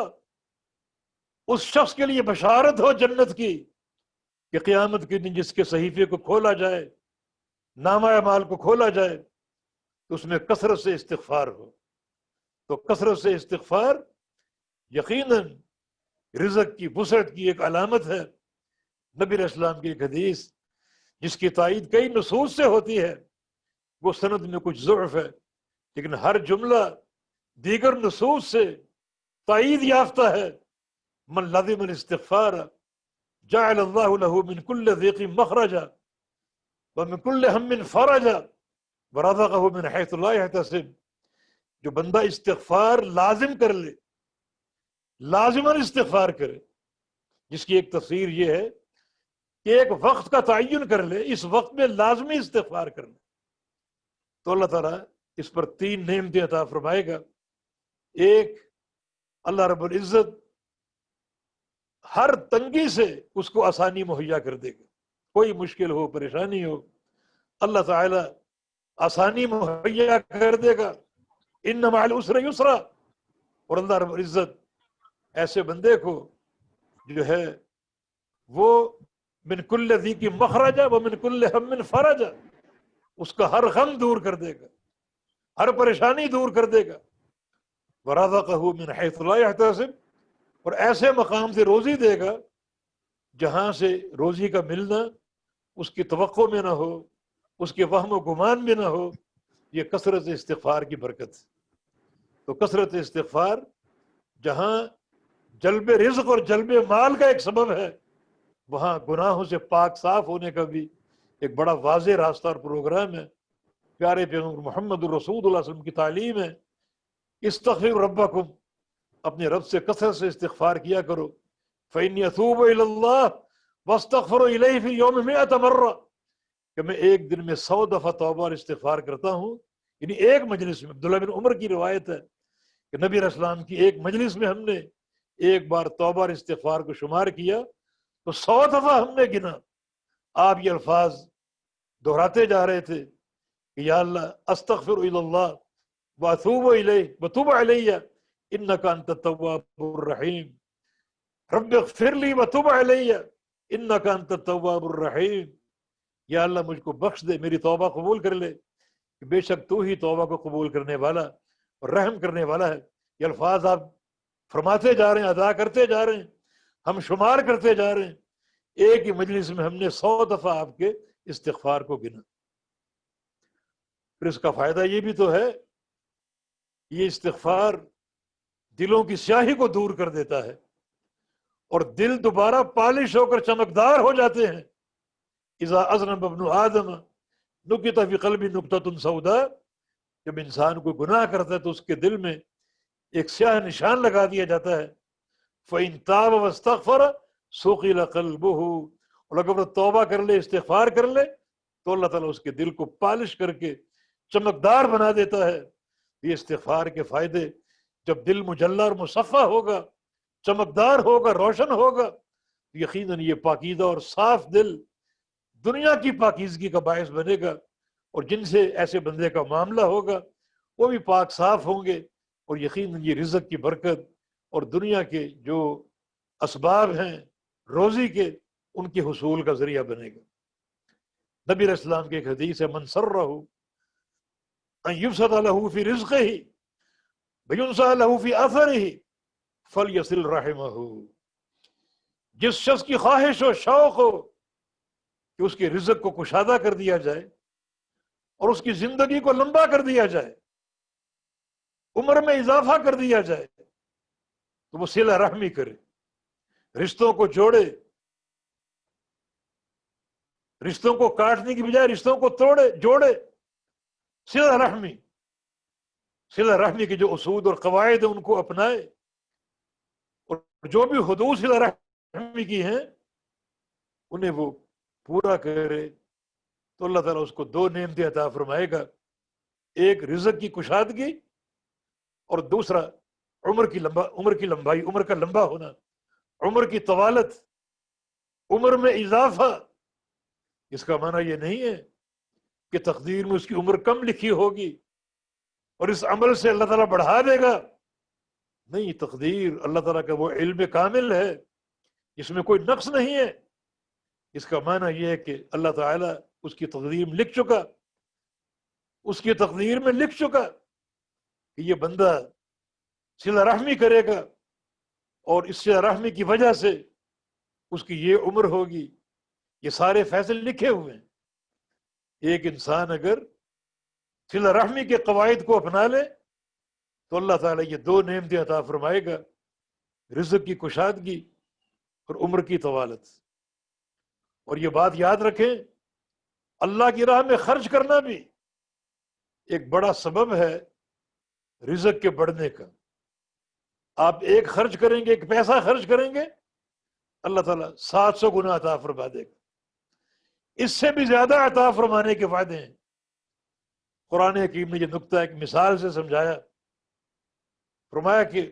اس شخص کے لیے بشارت ہو جنت کی کہ قیامت کے دن جس کے صحیفے کو کھولا جائے، نامہ اعمال کو کھولا جائے، تو اس میں کثرت سے استغفار ہو۔ تو کثرت سے استغفار یقیناً رزق کی وسعت کی ایک علامت ہے۔ نبی علیہ السلام کی ایک حدیث جس کی تائید کئی نصوص سے ہوتی ہے، وہ سند میں کچھ ضعف ہے، لیکن ہر جملہ دیگر نصوص سے تائید یافتہ ہے۔ من لزم الاستغفار جعل اللہ له من كل ضیق مخرجا ومن كل ہم فرجا ورزقه من حیث لا یحتسب، جو بندہ استغفار لازم کر لے، لازماً استغفار کرے، جس کی ایک تفسیر یہ ہے کہ ایک وقت کا تعین کر لے، اس وقت میں لازمی استغفار کر لے، تو اللہ تعالیٰ اس پر 3 نعمتیں عطا فرمائے گا۔ ایک، اللہ رب العزت ہر تنگی سے اس کو آسانی مہیا کر دے گا، کوئی مشکل ہو، پریشانی ہو، اللہ تعالیٰ آسانی مہیا کر دے گا۔ ان مع العسر یسرا، اور اللہ رب العزت ایسے بندے کو جو ہے وہ من کل ضیق مخرجا ومن کل ہم فرجا، اس کا ہر غم دور کر دے گا، ہر پریشانی دور کر دے گا۔ ورزقہ من حیث لا یحتسب، اور ایسے مقام سے روزی دے گا جہاں سے روزی کا ملنا اس کی توقع میں نہ ہو، اس کے وہم و گمان میں نہ ہو۔ یہ کثرت استغفار کی برکت ہے۔ تو کثرت استغفار جہاں جلب رزق اور جلب مال کا ایک سبب ہے، وہاں گناہوں سے پاک صاف ہونے کا بھی ایک بڑا واضح راستہ اور پروگرام ہے۔ پیارے پیغمبر محمد الرسول اللہ علیہ وسلم کی تعلیم ہے، استغفروا ربکم، اپنے رب سے کثرت سے استغفار کیا کرو۔ فإنی اتوب الی اللہ واستغفر الیہ فی اليوم 100 مرہ، کہ میں ایک دن میں 100 دفعہ توبہ اور استغفار کرتا ہوں، یعنی ایک مجلس میں۔ عبداللہ بن عمر کی روایت ہے کہ نبی علیہ السلام کی ایک مجلس میں ہم نے ایک بار توبہ اور استغفار کو شمار کیا تو 100 دفعہ ہم نے گنا۔ آپ یہ الفاظ دہراتے جا رہے تھے کہ یا اللہ استغفر الی اللہ واتوب الیہ وتوب علی انک انت التواب الرحیم، رب اغفر لی وتوب علی انک انت التواب الرحیم، یا اللہ مجھ کو بخش دے، میری توبہ قبول کر لے، کہ بے شک تو ہی توبہ کو قبول کرنے والا اور رحم کرنے والا ہے۔ یہ الفاظ آپ فرماتے جا رہے ہیں، ادا کرتے جا رہے ہیں، ہم شمار کرتے جا رہے ہیں، ایک ہی مجلس میں ہم نے 100 دفعہ آپ کے استغفار کو گنا۔ پھر اس کا فائدہ یہ بھی تو ہے، یہ استغفار دلوں کی سیاہی کو دور کر دیتا ہے اور دل دوبارہ پالش ہو کر چمکدار ہو جاتے ہیں۔ اذا اذنب ابن آدم نکت فی قلبی نکتۃ سوداء، جب انسان کوئی گناہ کرتا ہے تو اس کے دل میں ایک سیاہ نشان لگا دیا جاتا ہے، فَإِن تَابَ وَاسْتَغْفَرَ سُقِلَ قَلْبُهُ، اور اگر وہ توبہ کر لے، استغفار کر لے، تو اللہ تعالیٰ اس کے دل کو پالش کر کے چمکدار بنا دیتا ہے۔ یہ استغفار کے فائدے، جب دل مجلہ اور مصفہ ہوگا، چمکدار ہوگا، روشن ہوگا، یقیناً یہ پاکیزہ اور صاف دل دنیا کی پاکیزگی کا باعث بنے گا، اور جن سے ایسے بندے کا معاملہ ہوگا وہ بھی پاک صاف ہوں گے، اور یقیناً یہ رزق کی برکت اور دنیا کے جو اسباب ہیں روزی کے، ان کے حصول کا ذریعہ بنے گا۔ نبی علیہ السلام کی ایک حدیث ہے، من سرہ ان یبسط لہ فی رزقہ وینسأ لہ فی اثرہ فلیصل رحمہ، جس شخص کی خواہش و شوق ہو کہ اس کے رزق کو کشادہ کر دیا جائے اور اس کی زندگی کو لمبا کر دیا جائے، عمر میں اضافہ کر دیا جائے، تو وہ صلہ رحمی کرے، رشتوں کو جوڑے، رشتوں کو کاٹنے کی بجائے رشتوں کو جوڑے، صلہ رحمی، صلہ رحمی کے جو اصول اور قواعد ہیں ان کو اپنائے، اور جو بھی حدود صلہ رحمی کی ہیں انہیں وہ پورا کرے، تو اللہ تعالیٰ اس کو دو نعمتیں عطا فرمائے گا، ایک رزق کی کشادگی اور دوسرا عمر کی لمبائی، عمر کا لمبا ہونا، عمر کی طوالت، عمر میں اضافہ۔ اس کا معنی یہ نہیں ہے کہ تقدیر میں اس کی عمر کم لکھی ہوگی اور اس عمل سے اللہ تعالیٰ بڑھا دے گا، نہیں، تقدیر اللہ تعالیٰ کا وہ علم کامل ہے جس میں کوئی نقص نہیں ہے۔ اس کا معنی یہ ہے کہ اللہ تعالیٰ اس کی تقدیر میں لکھ چکا، اس کی تقدیر میں لکھ چکا کہ یہ بندہ صلہ رحمی کرے گا، اور اس صلہ رحمی کی وجہ سے اس کی یہ عمر ہوگی۔ یہ سارے فیصلے لکھے ہوئے ہیں۔ ایک انسان اگر صلہ رحمی کے قواعد کو اپنا لے تو اللہ تعالیٰ یہ دو نعمتیں عطا فرمائے گا، رزق کی کشادگی اور عمر کی طوالت۔ اور یہ بات یاد رکھیں، اللہ کی راہ میں خرچ کرنا بھی ایک بڑا سبب ہے رزق کے بڑھنے کا۔ آپ ایک خرچ کریں گے، ایک پیسہ خرچ کریں گے، اللہ تعالیٰ 700 گنا عطا فرما دے گا، اس سے بھی زیادہ عطا فرمانے کے وعدے ہیں۔ قرآن حکیم نے یہ نقطہ ایک مثال سے سمجھایا، فرمایا کہ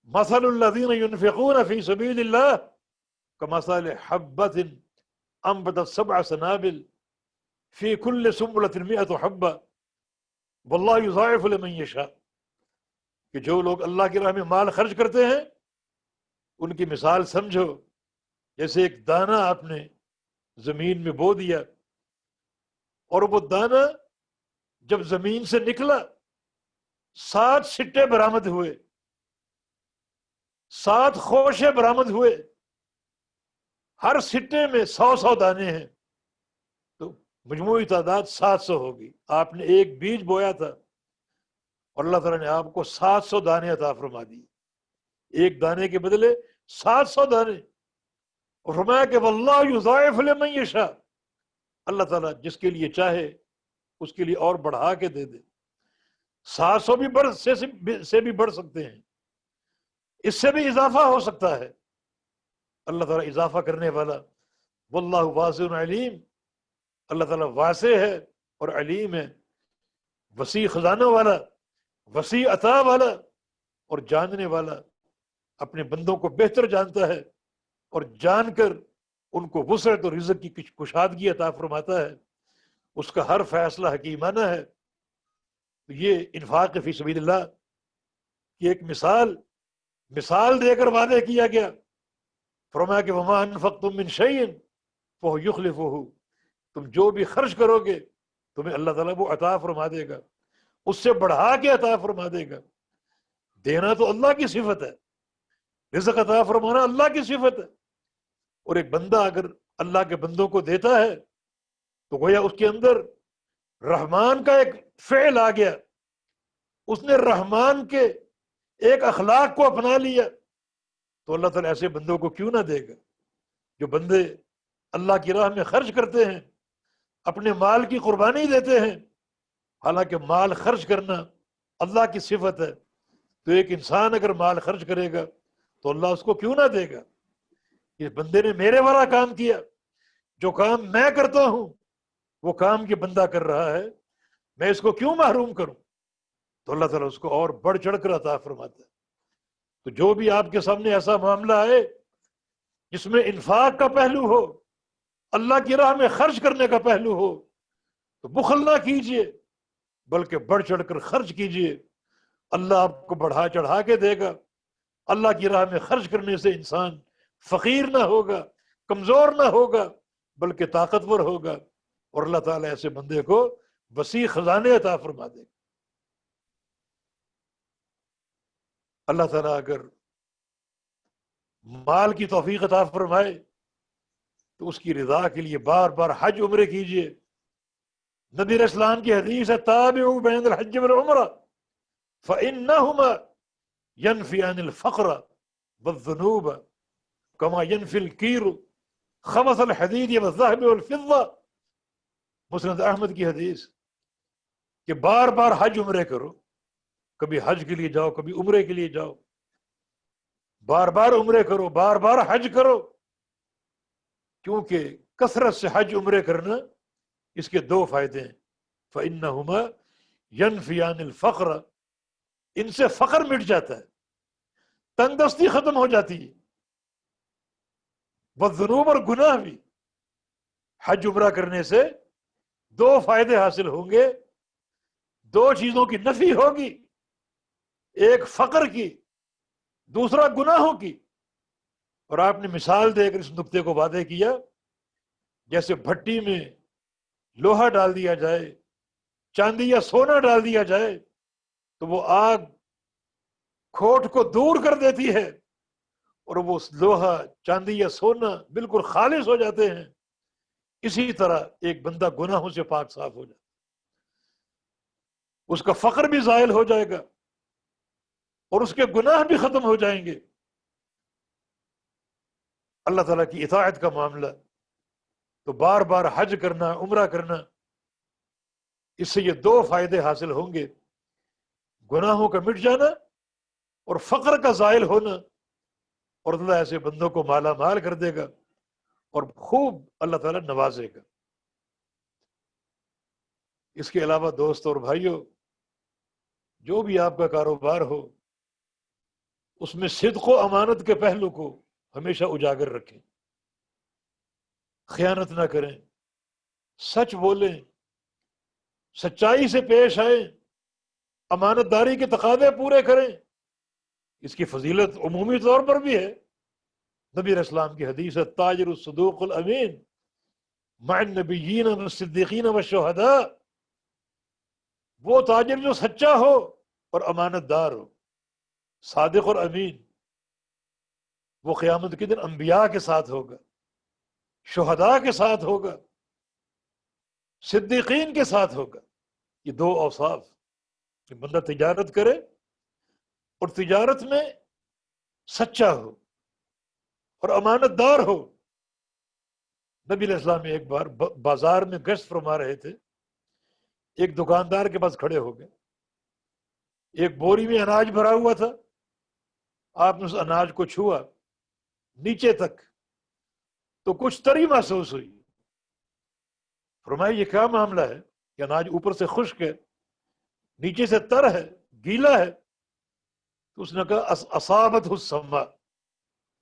مثل الذین ينفقون فی سبیل اللہ کمثل حبۃ انبتت 7 سنابل فی کل سنبلۃ 100 حبۃ واللہ یضاعف لمن یشاء، کہ جو لوگ اللہ کی راہ میں مال خرچ کرتے ہیں ان کی مثال سمجھو جیسے ایک دانہ آپ نے زمین میں بو دیا، اور وہ دانہ جب زمین سے نکلا 7 سٹے برآمد ہوئے، 7 خوشے برآمد ہوئے، ہر سٹے میں 100 دانے ہیں، تو مجموعی تعداد 700 ہوگی۔ آپ نے ایک بیج بویا تھا اور اللہ تعالیٰ نے آپ کو 700 دانے عطا فرما دی، ایک دانے کے بدلے 700 دانے، اور فرمایا کہ واللہ یضاعف لمن یشاء، اللہ تعالیٰ جس کے لیے چاہے اس کے لیے اور بڑھا کے دے دے۔ 700 بھی سے بھی بڑھ سکتے ہیں، اس سے بھی اضافہ ہو سکتا ہے۔ اللہ تعالیٰ اضافہ کرنے والا، واللہ واسع علیم، اللہ تعالیٰ واسع ہے اور علیم ہے، وسیع خزانہ والا، وسیع عطا والا اور جاننے والا، اپنے بندوں کو بہتر جانتا ہے اور جان کر ان کو وسعت اور رزق کی کشادگی عطا فرماتا ہے، اس کا ہر فیصلہ حکیمانہ ہے۔ تو یہ انفاق فی سبیل اللہ کی ایک مثال دے کر وعدے کیا گیا، فرمایا کہ وما انفقتم من شیء فهو یخلفہ، تم جو بھی خرچ کرو گے تمہیں اللہ تعالیٰ وہ عطا فرما دے گا، اس سے بڑھا کے عطا فرما دے گا۔ دینا تو اللہ کی صفت ہے، رزق عطا فرمانا اللہ کی صفت ہے، اور ایک بندہ اگر اللہ کے بندوں کو دیتا ہے تو گویا اس کے اندر رحمان کا ایک فعل آ گیا، اس نے رحمان کے ایک اخلاق کو اپنا لیا، تو اللہ تعالیٰ ایسے بندوں کو کیوں نہ دے گا۔ جو بندے اللہ کی راہ میں خرچ کرتے ہیں، اپنے مال کی قربانی دیتے ہیں، حالانکہ مال خرچ کرنا اللہ کی صفت ہے، تو ایک انسان اگر مال خرچ کرے گا تو اللہ اس کو کیوں نہ دے گا؟ اس بندے نے میرے والا کام کیا، جو کام میں کرتا ہوں وہ کام یہ بندہ کر رہا ہے، میں اس کو کیوں محروم کروں؟ تو اللہ تعالیٰ اس کو اور بڑھ چڑھ کر عطا فرماتا ہے۔ تو جو بھی آپ کے سامنے ایسا معاملہ آئے جس میں انفاق کا پہلو ہو، اللہ کی راہ میں خرچ کرنے کا پہلو ہو، تو بخل نہ کیجئے بلکہ بڑھ چڑھ کر خرچ کیجئے، اللہ آپ کو بڑھا چڑھا کے دے گا۔ اللہ کی راہ میں خرچ کرنے سے انسان فقیر نہ ہوگا، کمزور نہ ہوگا، بلکہ طاقتور ہوگا، اور اللہ تعالیٰ ایسے بندے کو وسیع خزانے عطا فرما دے گا۔ اللہ تعالیٰ اگر مال کی توفیق عطا فرمائے تو اس کی رضا کے لیے بار بار حج عمرے کیجئے۔ نبی علیہ السلام کی حدیث ہے تابعوا بین الحج والعمرہ فإنہما ينفیان الفقر والذنوب کما ينفی الکیر خبث الحدید والذہب والفضہ۔ مسند احمد کی حدیث کہ بار بار حج عمرے کرو، کبھی حج کے لیے جاؤ کبھی عمرے کے لیے جاؤ، بار بار عمرے کرو، بار بار حج کرو، کیونکہ کثرت سے حج عمرے کرنا اس کے دو فائدے ہیں۔ فإنہما ينفیان الفقر، ان سے فقر مٹ جاتا ہے، تنگ دستی ختم ہو جاتی ہے، والذنوب، اور گناہ بھی۔ حج عمرہ کرنے سے دو فائدے حاصل ہوں گے، دو چیزوں کی نفی ہوگی، ایک فقر کی، دوسرا گناہوں کی۔ اور آپ نے مثال دے کر اس نقطے کو واضح کیا، جیسے بھٹی میں لوہا ڈال دیا جائے، چاندی یا سونا ڈال دیا جائے تو وہ آگ کھوٹ کو دور کر دیتی ہے اور وہ لوہا، چاندی یا سونا بالکل خالص ہو جاتے ہیں۔ اسی طرح ایک بندہ گناہوں سے پاک صاف ہو جاتا ہے، اس کا فقر بھی زائل ہو جائے گا اور اس کے گناہ بھی ختم ہو جائیں گے۔ اللہ تعالیٰ کی اطاعت کا معاملہ تو بار بار حج کرنا، عمرہ کرنا، اس سے یہ دو فائدے حاصل ہوں گے، گناہوں کا مٹ جانا اور فقر کا زائل ہونا، اور اللہ ایسے بندوں کو مالا مال کر دے گا اور خوب اللہ تعالیٰ نوازے گا۔ اس کے علاوہ دوستو اور بھائیوں، جو بھی آپ کا کاروبار ہو اس میں صدق و امانت کے پہلو کو ہمیشہ اجاگر رکھیں، خیانت نہ کریں، سچ بولیں، سچائی سے پیش آئیں، امانت داری کے تقاضے پورے کریں۔ اس کی فضیلت عمومی طور پر بھی ہے۔ نبی علیہ السلام کی حدیث ہے تاجر الصدوق الامین مع النبیین والصدیقین والشہداء، وہ تاجر جو سچا ہو اور امانت دار ہو، صادق اور امین، وہ قیامت کے دن انبیاء کے ساتھ ہوگا، شہداء کے ساتھ ہوگا، صدیقین کے ساتھ ہوگا۔ یہ دو اوصاف کہ بندہ تجارت کرے اور تجارت میں سچا ہو اور امانت دار ہو۔ نبی علیہ السلام ایک بار بازار میں گشت فرما رہے تھے، ایک دکاندار کے پاس کھڑے ہو گئے، ایک بوری میں اناج بھرا ہوا تھا، آپ نے اس اناج کو چھوا نیچے تک تو کچھ تری محسوس ہوئی۔ فرمایا یہ کیا معاملہ ہے کہ اناج اوپر سے خشک ہے، نیچے سے تر ہے، گیلا ہے؟ تو اس نے کہا اصابت السما،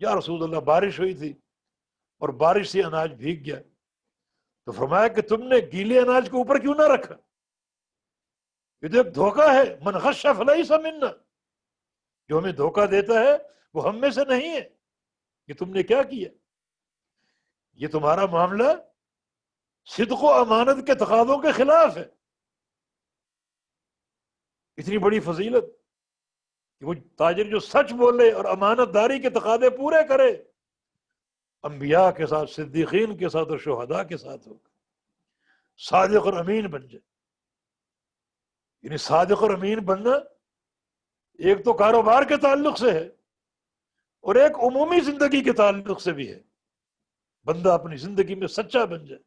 یا رسول اللہ بارش ہوئی تھی اور بارش سے اناج بھیگ گیا۔ تو فرمایا کہ تم نے گیلے اناج کو اوپر کیوں نہ رکھا؟ یہ تو ایک دھوکہ ہے، من غش فلیس منا، جو ہمیں دھوکہ دیتا ہے وہ ہم میں سے نہیں ہے۔ یہ تم نے کیا کیا؟ یہ تمہارا معاملہ صدق و امانت کے تقاضوں کے خلاف ہے۔ اتنی بڑی فضیلت کہ وہ تاجر جو سچ بولے اور امانت داری کے تقاضے پورے کرے، انبیاء کے ساتھ، صدیقین کے ساتھ اور شہداء کے ساتھ ہوگا، صادق اور امین بن جائے۔ یعنی صادق اور امین بننا ایک تو کاروبار کے تعلق سے ہے اور ایک عمومی زندگی کے تعلق سے بھی ہے۔ بندہ اپنی زندگی میں سچا بن جائے،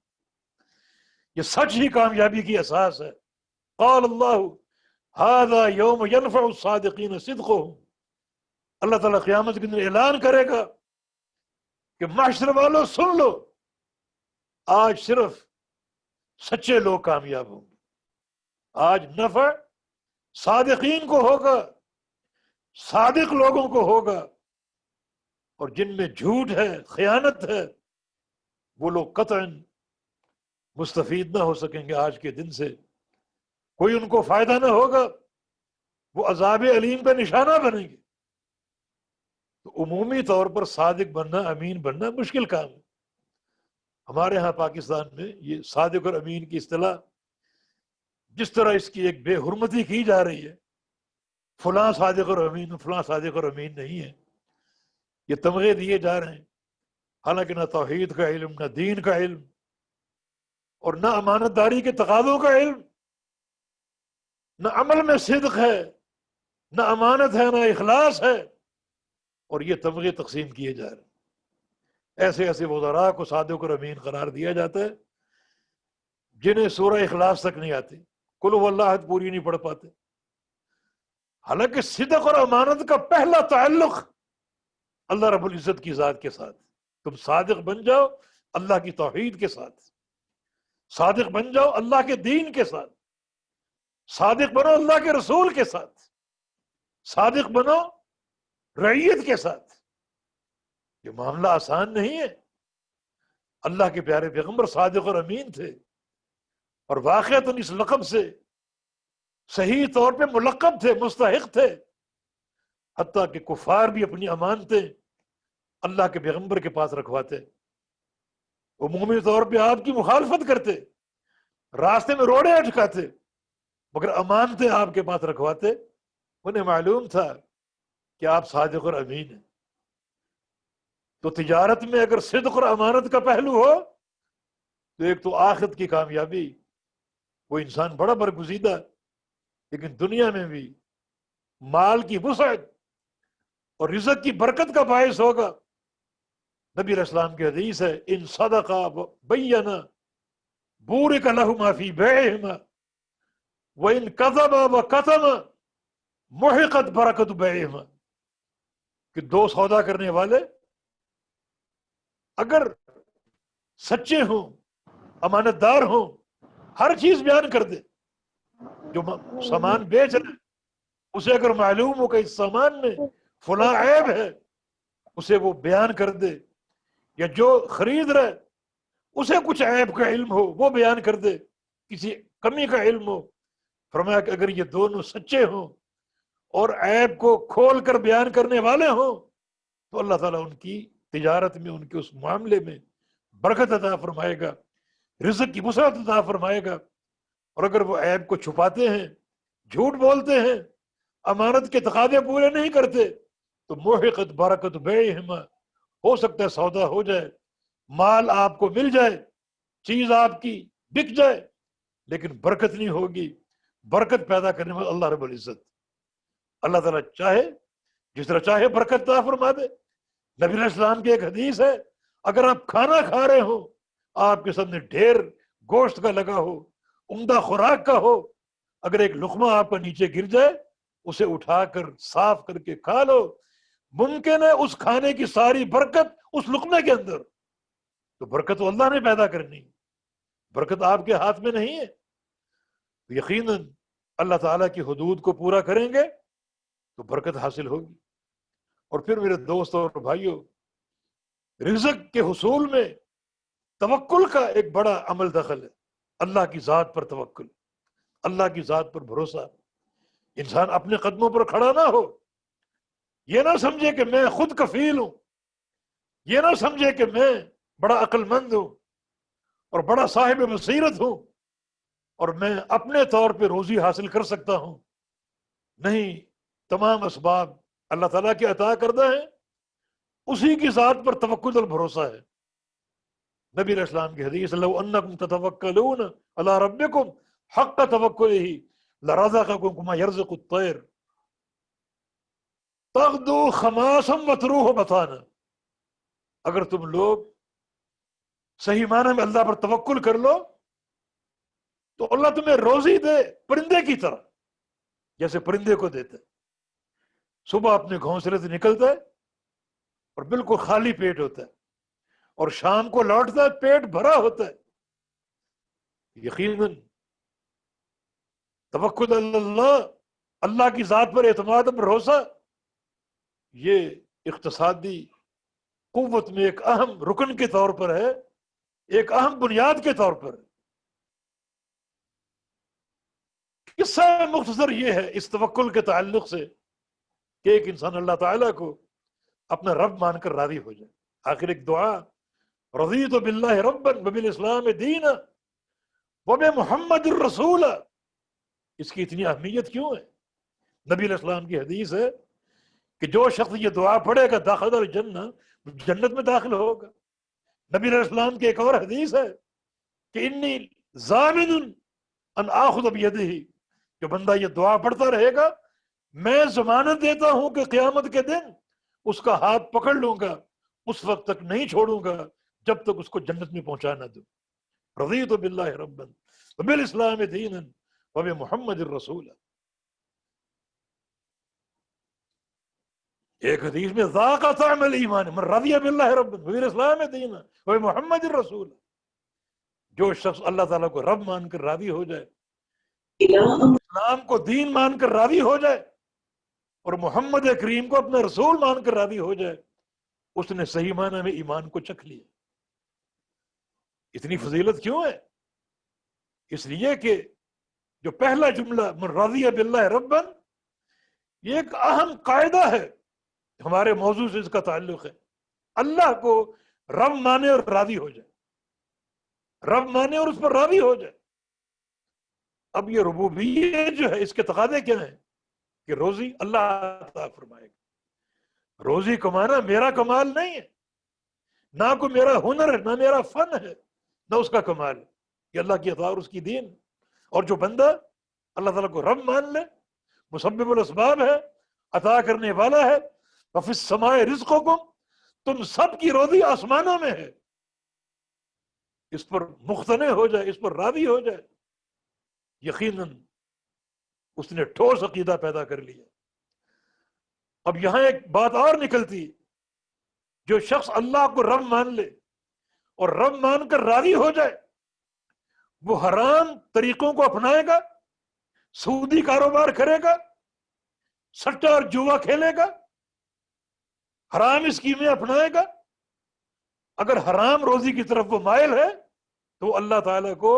یہ سچ ہی کامیابی کی اساس ہے۔ قال اللہ ھذا یوم ینفع الصادقین صدقہم، اللہ تعالیٰ قیامت کے دن اعلان کرے گا کہ معاشر والوں سن لو، آج صرف سچے لوگ کامیاب ہوں گے، آج نفع صادقین کو ہوگا، صادق لوگوں کو ہوگا، اور جن میں جھوٹ ہے، خیانت ہے، وہ لوگ قطعاً مستفید نہ ہو سکیں گے آج کے دن سے، کوئی ان کو فائدہ نہ ہوگا، وہ عذاب علیم کا نشانہ بنیں گے۔ تو عمومی طور پر صادق بننا، امین بننا مشکل کام ہے۔ ہمارے ہاں پاکستان میں یہ صادق اور امین کی اصطلاح جس طرح اس کی ایک بے حرمتی کی جا رہی ہے، فلاں صادق اور امین، فلاں صادق اور امین نہیں ہے، یہ تمغے دیے جا رہے ہیں، حالانکہ نہ توحید کا علم، نہ دین کا علم، اور نہ امانت داری کے تقاضوں کا علم، نہ عمل میں صدق ہے، نہ امانت ہے، نہ اخلاص ہے، اور یہ تمغے تقسیم کیے جا رہے ہیں۔ ایسے ایسے وزراء کو صادق اور امین قرار دیا جاتا ہے جنہیں سورہ اخلاص تک نہیں آتی، قل هو اللہ احد پوری نہیں پڑھ پاتے، حالانکہ صدق اور امانت کا پہلا تعلق اللہ رب العزت کی ذات کے ساتھ۔ تم صادق بن جاؤ اللہ کی توحید کے ساتھ، صادق بن جاؤ اللہ کے دین کے ساتھ، صادق بنو اللہ کے رسول کے ساتھ، صادق بنو رعیت کے ساتھ۔ یہ معاملہ آسان نہیں ہے۔ اللہ کے پیارے پیغمبر صادق اور امین تھے، اور واقعتاً اس لقب سے صحیح طور پہ ملقب تھے، مستحق تھے، حتیٰ کہ کفار بھی اپنی امانتیں اللہ کے پیغمبر کے پاس رکھواتے، عمومی طور پہ آپ کی مخالفت کرتے، راستے میں روڑے اٹکاتے، مگر امانتیں آپ کے پاس رکھواتے۔ انہیں معلوم تھا کہ آپ صادق اور امین ہیں۔ تو تجارت میں اگر صدق اور امانت کا پہلو ہو تو ایک تو آخرت کی کامیابی، وہ انسان بڑا برگزیدہ، لیکن دنیا میں بھی مال کی وسعت اور رزق کی برکت کا باعث ہوگا۔ نبی علیہ السلام کی حدیث ہے، ان صدقا بینا بورک لہما فی بیعہما وان کذبا وکتما محقت برکت بیعہما، کہ دو سودا کرنے والے اگر سچے ہوں، امانت دار ہوں، ہر چیز بیان کر دے، جو سامان بیچ رہے اسے اگر معلوم ہو کہ اس سامان میں فلاں عیب ہے، اسے وہ بیان کر دے، یا جو خرید رہے اسے کچھ عیب کا علم ہو وہ بیان کر دے، کسی کمی کا علم ہو۔ فرمایا کہ اگر یہ دونوں سچے ہوں اور عیب کو کھول کر بیان کرنے والے ہوں تو اللہ تعالیٰ ان کی تجارت میں، ان کے اس معاملے میں برکت عطا فرمائے گا، رزق کی وسعت عطا فرمائے گا۔ اور اگر وہ عیب کو چھپاتے ہیں، جھوٹ بولتے ہیں، امانت کے تقاضے پورے نہیں کرتے، تو محقت برکت بیعہما، ہو سکتا ہے سودا ہو جائے، مال آپ کو مل جائے، چیز آپ کی بک جائے، لیکن برکت نہیں ہوگی۔ برکت پیدا کرنے والا اللہ رب العزت، اللہ تعالیٰ چاہے جس طرح چاہے برکت عطا فرما دے۔ نبی علیہ السلام کی ایک حدیث ہے، اگر آپ کھانا کھا رہے ہو، آپ کے سامنے ڈھیر گوشت کا لگا ہو، عمدہ خوراک کا ہو، اگر ایک لقمہ آپ کا نیچے گر جائے، اسے اٹھا کر صاف کر کے کھا لو، ممکن ہے اس کھانے کی ساری برکت اس لقمے کے اندر۔ تو برکت تو اللہ نے پیدا کرنی، برکت آپ کے ہاتھ میں نہیں ہے۔ یقیناً اللہ تعالیٰ کی حدود کو پورا کریں گے تو برکت حاصل ہوگی۔ اور پھر میرے دوستوں اور بھائیوں، رزق کے حصول میں توکل کا ایک بڑا عمل دخل ہے۔ اللہ کی ذات پر توکل، اللہ کی ذات پر بھروسہ، انسان اپنے قدموں پر کھڑا نہ ہو، یہ نہ سمجھے کہ میں خود کفیل ہوں، یہ نہ سمجھے کہ میں بڑا عقل مند ہوں اور بڑا صاحب بصیرت ہوں اور میں اپنے طور پہ روزی حاصل کر سکتا ہوں۔ نہیں، تمام اسباب اللہ تعالیٰ کے عطا کردہ ہیں، اسی کی ذات پر توکل اور بھروسہ ہے۔ نبی علیہ السلام کی حدیث، لو انکم تتوکلون علی ربکم حق توکلہ لرزقکم کما یرزق الطیر تغدو خماسا وتروح بطانا۔ اگر تم لوگ صحیح معنی میں اللہ پر توکل کر لو تو اللہ تمہیں روزی دے پرندے کی طرح، جیسے پرندے کو دیتا ہے، صبح اپنے گھونسلے سے نکلتا ہے اور بالکل خالی پیٹ ہوتا ہے، اور شام کو لوٹتا ہے پیٹ بھرا ہوتا ہے۔ یقیناً توکل اللہ، اللہ کی ذات پر اعتماد اور بھروسہ، یہ اقتصادی قوت میں ایک اہم رکن کے طور پر ہے، ایک اہم بنیاد کے طور پر۔ قصہ مختصر یہ ہے اس توکل کے تعلق سے کہ ایک انسان اللہ تعالیٰ کو اپنا رب مان کر راضی ہو جائے۔ آخر ایک دعا، رضیت باللہ ربا وبالاسلام دینا وبمحمد الرسول، اس کی اتنی اہمیت کیوں ہے؟ نبی علیہ السلام کی حدیث ہے کہ جو شخص یہ دعا پڑھے گا داخل الجنہ، جنت میں داخل ہوگا۔ نبی علیہ السلام کی ایک اور حدیث ہے کہ انی ضامن ان آخذ بیدہ، جو بندہ یہ دعا پڑھتا رہے گا میں ضمانت دیتا ہوں کہ قیامت کے دن اس کا ہاتھ پکڑ لوں گا، اس وقت تک نہیں چھوڑوں گا جب تک اس کو جنت میں پہنچا نہ دوں۔ رضیت باللہ ربا وبالاسلام دینا وبمحمد الرسول۔ ایک حدیث میں ذاق طعم الایمان من رضی باللہ ربا وبالاسلام دینا وبمحمد الرسول، جو شخص اللہ تعالیٰ کو رب مان کر راضی ہو جائے، اسلام کو دین مان کر راضی ہو جائے، اور محمد کریم کو اپنا رسول مان کر راضی ہو جائے، اس نے صحیح معنی میں ایمان کو چکھ لیا۔ اتنی فضیلت کیوں ہے؟ اس لیے کہ جو پہلا جملہ من رضی باللہ ربا، یہ ایک اہم قاعدہ ہے، ہمارے موضوع سے اس کا تعلق ہے۔ اللہ کو رب مانے اور راضی ہو جائے، رب مانے اور اس پر راضی ہو جائے۔ اب یہ ربوبیت جو ہے اس کے تقاضے کیا ہیں؟ کہ روزی اللہ عطا فرمائے گا۔ روزی کمانا میرا کمال نہیں ہے، نہ کوئی میرا ہنر ہے، نہ میرا فن ہے، نہ اس کا کمال ہے، یہ اللہ کی عطا اور اس کی دین۔ اور جو بندہ اللہ تعالیٰ کو رب مان لے، مسبب الاسباب ہے، عطا کرنے والا ہے، وفی السماء رزقکم، تم سب کی روزی آسمانوں میں ہے، اس پر مقتنع ہو جائے، اس پر راضی ہو جائے، یقیناً اس نے ٹھوس عقیدہ پیدا کر لیا۔ اب یہاں ایک بات اور نکلتی، جو شخص اللہ کو رب مان لے اور رب مان کر راضی ہو جائے، وہ حرام طریقوں کو اپنائے گا، سودی کاروبار کرے گا، سٹا اور جوا کھیلے گا، حرام اسکیمیں اپنائے گا۔ اگر حرام روزی کی طرف وہ مائل ہے تو وہ اللہ تعالیٰ کو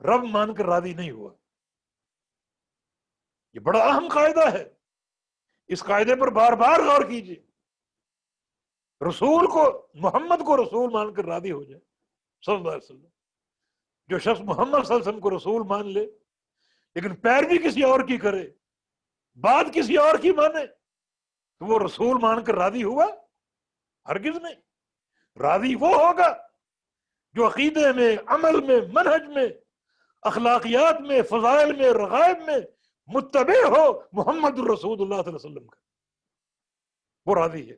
رب مان کر راضی نہیں ہوا۔ یہ بڑا اہم قاعدہ ہے، اس قاعدے پر بار بار غور کیجیے۔ رسول کو، محمد کو رسول مان کر راضی ہو جائے صلی اللہ علیہ وسلم۔ جو شخص محمد صلی اللہ علیہ وسلم کو رسول مان لے لیکن پیروی کسی اور کی کرے، بات کسی اور کی مانے، تو وہ رسول مان کر راضی ہوا؟ ہرگز نہیں۔ راضی وہ ہوگا جو عقیدے میں، عمل میں، منہج میں، اخلاقیات میں، فضائل میں، رغائب میں متبع ہو محمد الرسول اللہ صلی اللہ علیہ وسلم کا، وہ راضی ہے۔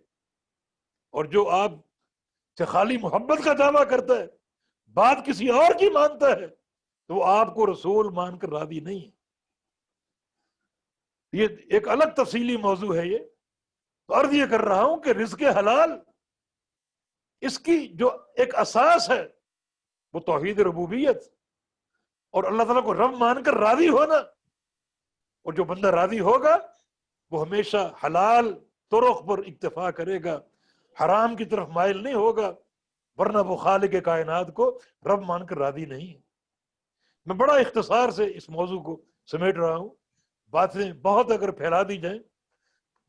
اور جو آپ سے خالی محبت کا دعویٰ کرتا ہے، بات کسی اور کی مانتا ہے، تو وہ آپ کو رسول مان کر راضی نہیں ہے۔ یہ ایک الگ تفصیلی موضوع ہے۔ یہ تو عرض یہ کر رہا ہوں کہ رزق حلال، اس کی جو ایک اساس ہے وہ توحید ربوبیت اور اللہ تعالیٰ کو رب مان کر راضی ہونا۔ اور جو بندہ راضی ہوگا وہ ہمیشہ حلال طرق پر اکتفا کرے گا، حرام کی طرف مائل نہیں ہوگا، ورنہ وہ خالق کائنات کو رب مان کر راضی نہیں ہے۔ میں بڑا اختصار سے اس موضوع کو سمیٹ رہا ہوں، باتیں بہت اگر پھیلا دی جائیں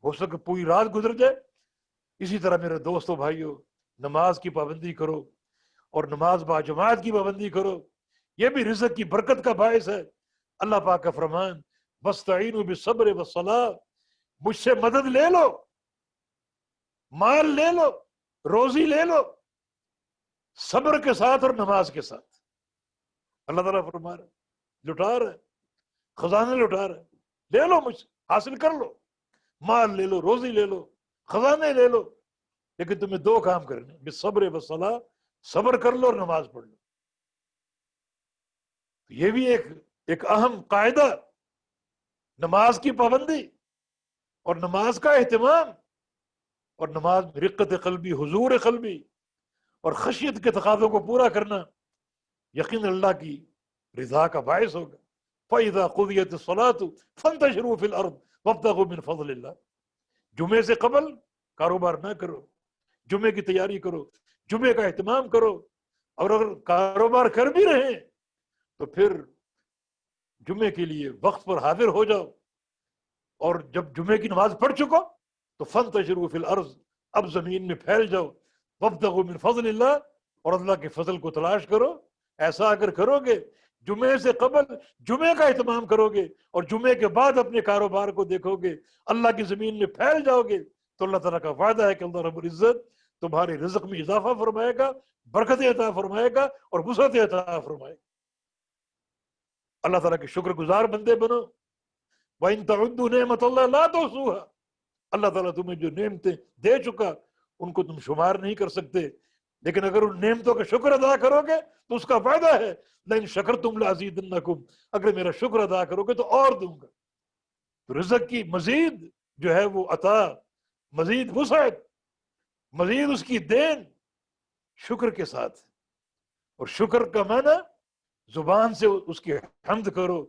ہو سکے پوری رات گزر جائے۔ اسی طرح میرے دوستوں بھائیوں، نماز کی پابندی کرو اور نماز با جماعت کی پابندی کرو، یہ بھی رزق کی برکت کا باعث ہے۔ اللہ پاک کا فرمان وَاسْتَعِينُوا بِالصَّبْرِ وَالصَّلَاةِ، مجھ سے مدد لے لو، مال لے لو، روزی لے لو، صبر کے ساتھ اور نماز کے ساتھ۔ اللہ تعالیٰ فرما رہا ہے، لٹا رہا ہے، خزانے لٹا رہا ہے، لے لو مجھ سے، حاصل کر لو، مال لے لو، روزی لے لو، خزانے لے لو، لیکن تمہیں دو کام کرنے، بالصبر والصلاۃ، صبر کر لو اور نماز پڑھ لو۔ یہ بھی ایک ایک اہم قاعدہ نماز کی پابندی اور نماز کا اہتمام اور نماز میں رقت قلبی، حضور قلبی اور خشیت کے تقاضوں کو پورا کرنا یقین اللہ کی رضا کا باعث ہوگا۔ فَإِذَا قُضِيَتِ الصَّلَاةُ فَانتَشِرُوا فِي الْأَرْضِ وَابْتَغُوا مِنْ فَضْلِ اللَّهِ۔ جمعے سے قبل کاروبار نہ کرو، جمعے کی تیاری کرو، جمعے کا اہتمام کرو، اور اگر کاروبار کر بھی رہے تو پھر جمعے کے لیے وقت پر حاضر ہو جاؤ، اور جب جمعے کی نماز پڑھ چکو تو فَانتَشِرُوا فِي الْأَرْضِ، اب زمین میں پھیل جاؤ، وَابْتَغُوا مِنْ فَضْلِ اللَّهِ، اور اللہ کے فضل کو تلاش کرو۔ ایسا اگر کرو گے، جمعے سے قبل جمعے کا اہتمام کرو گے اور جمعے کے بعد اپنے کاروبار کو دیکھو گے، اللہ کی زمین میں پھیل جاؤ گے، تو اللہ تعالیٰ کا وعدہ ہے کہ اللہ رب العزت تمہارے رزق میں اضافہ فرمائے گا، برکت عطا فرمائے گا اور وسعت عطا فرمائے گا۔ اللہ تعالیٰ کے شکر گزار بندے بنو۔ وَإِن تَعُدُّوا نِعْمَتَ اللَّهِ لَا تُحْصُوهَا، اللہ تعالیٰ تمہیں جو نعمتیں دے چکا ان کو تم شمار نہیں کر سکتے، لیکن اگر ان نعمتوں کا شکر ادا کرو گے تو اس کا فائدہ ہے لَإِن شَكَرْتُمْ لَأَزِيدَنَّكُمْ، اگر میرا شکر ادا کرو گے تو اور دوں گا۔ تو رزق کی مزید جو ہے وہ عطا، مزید وسعت، مزید اس کی دین شکر کے ساتھ، اور شکر کا معنی زبان سے اس کی حمد کرو،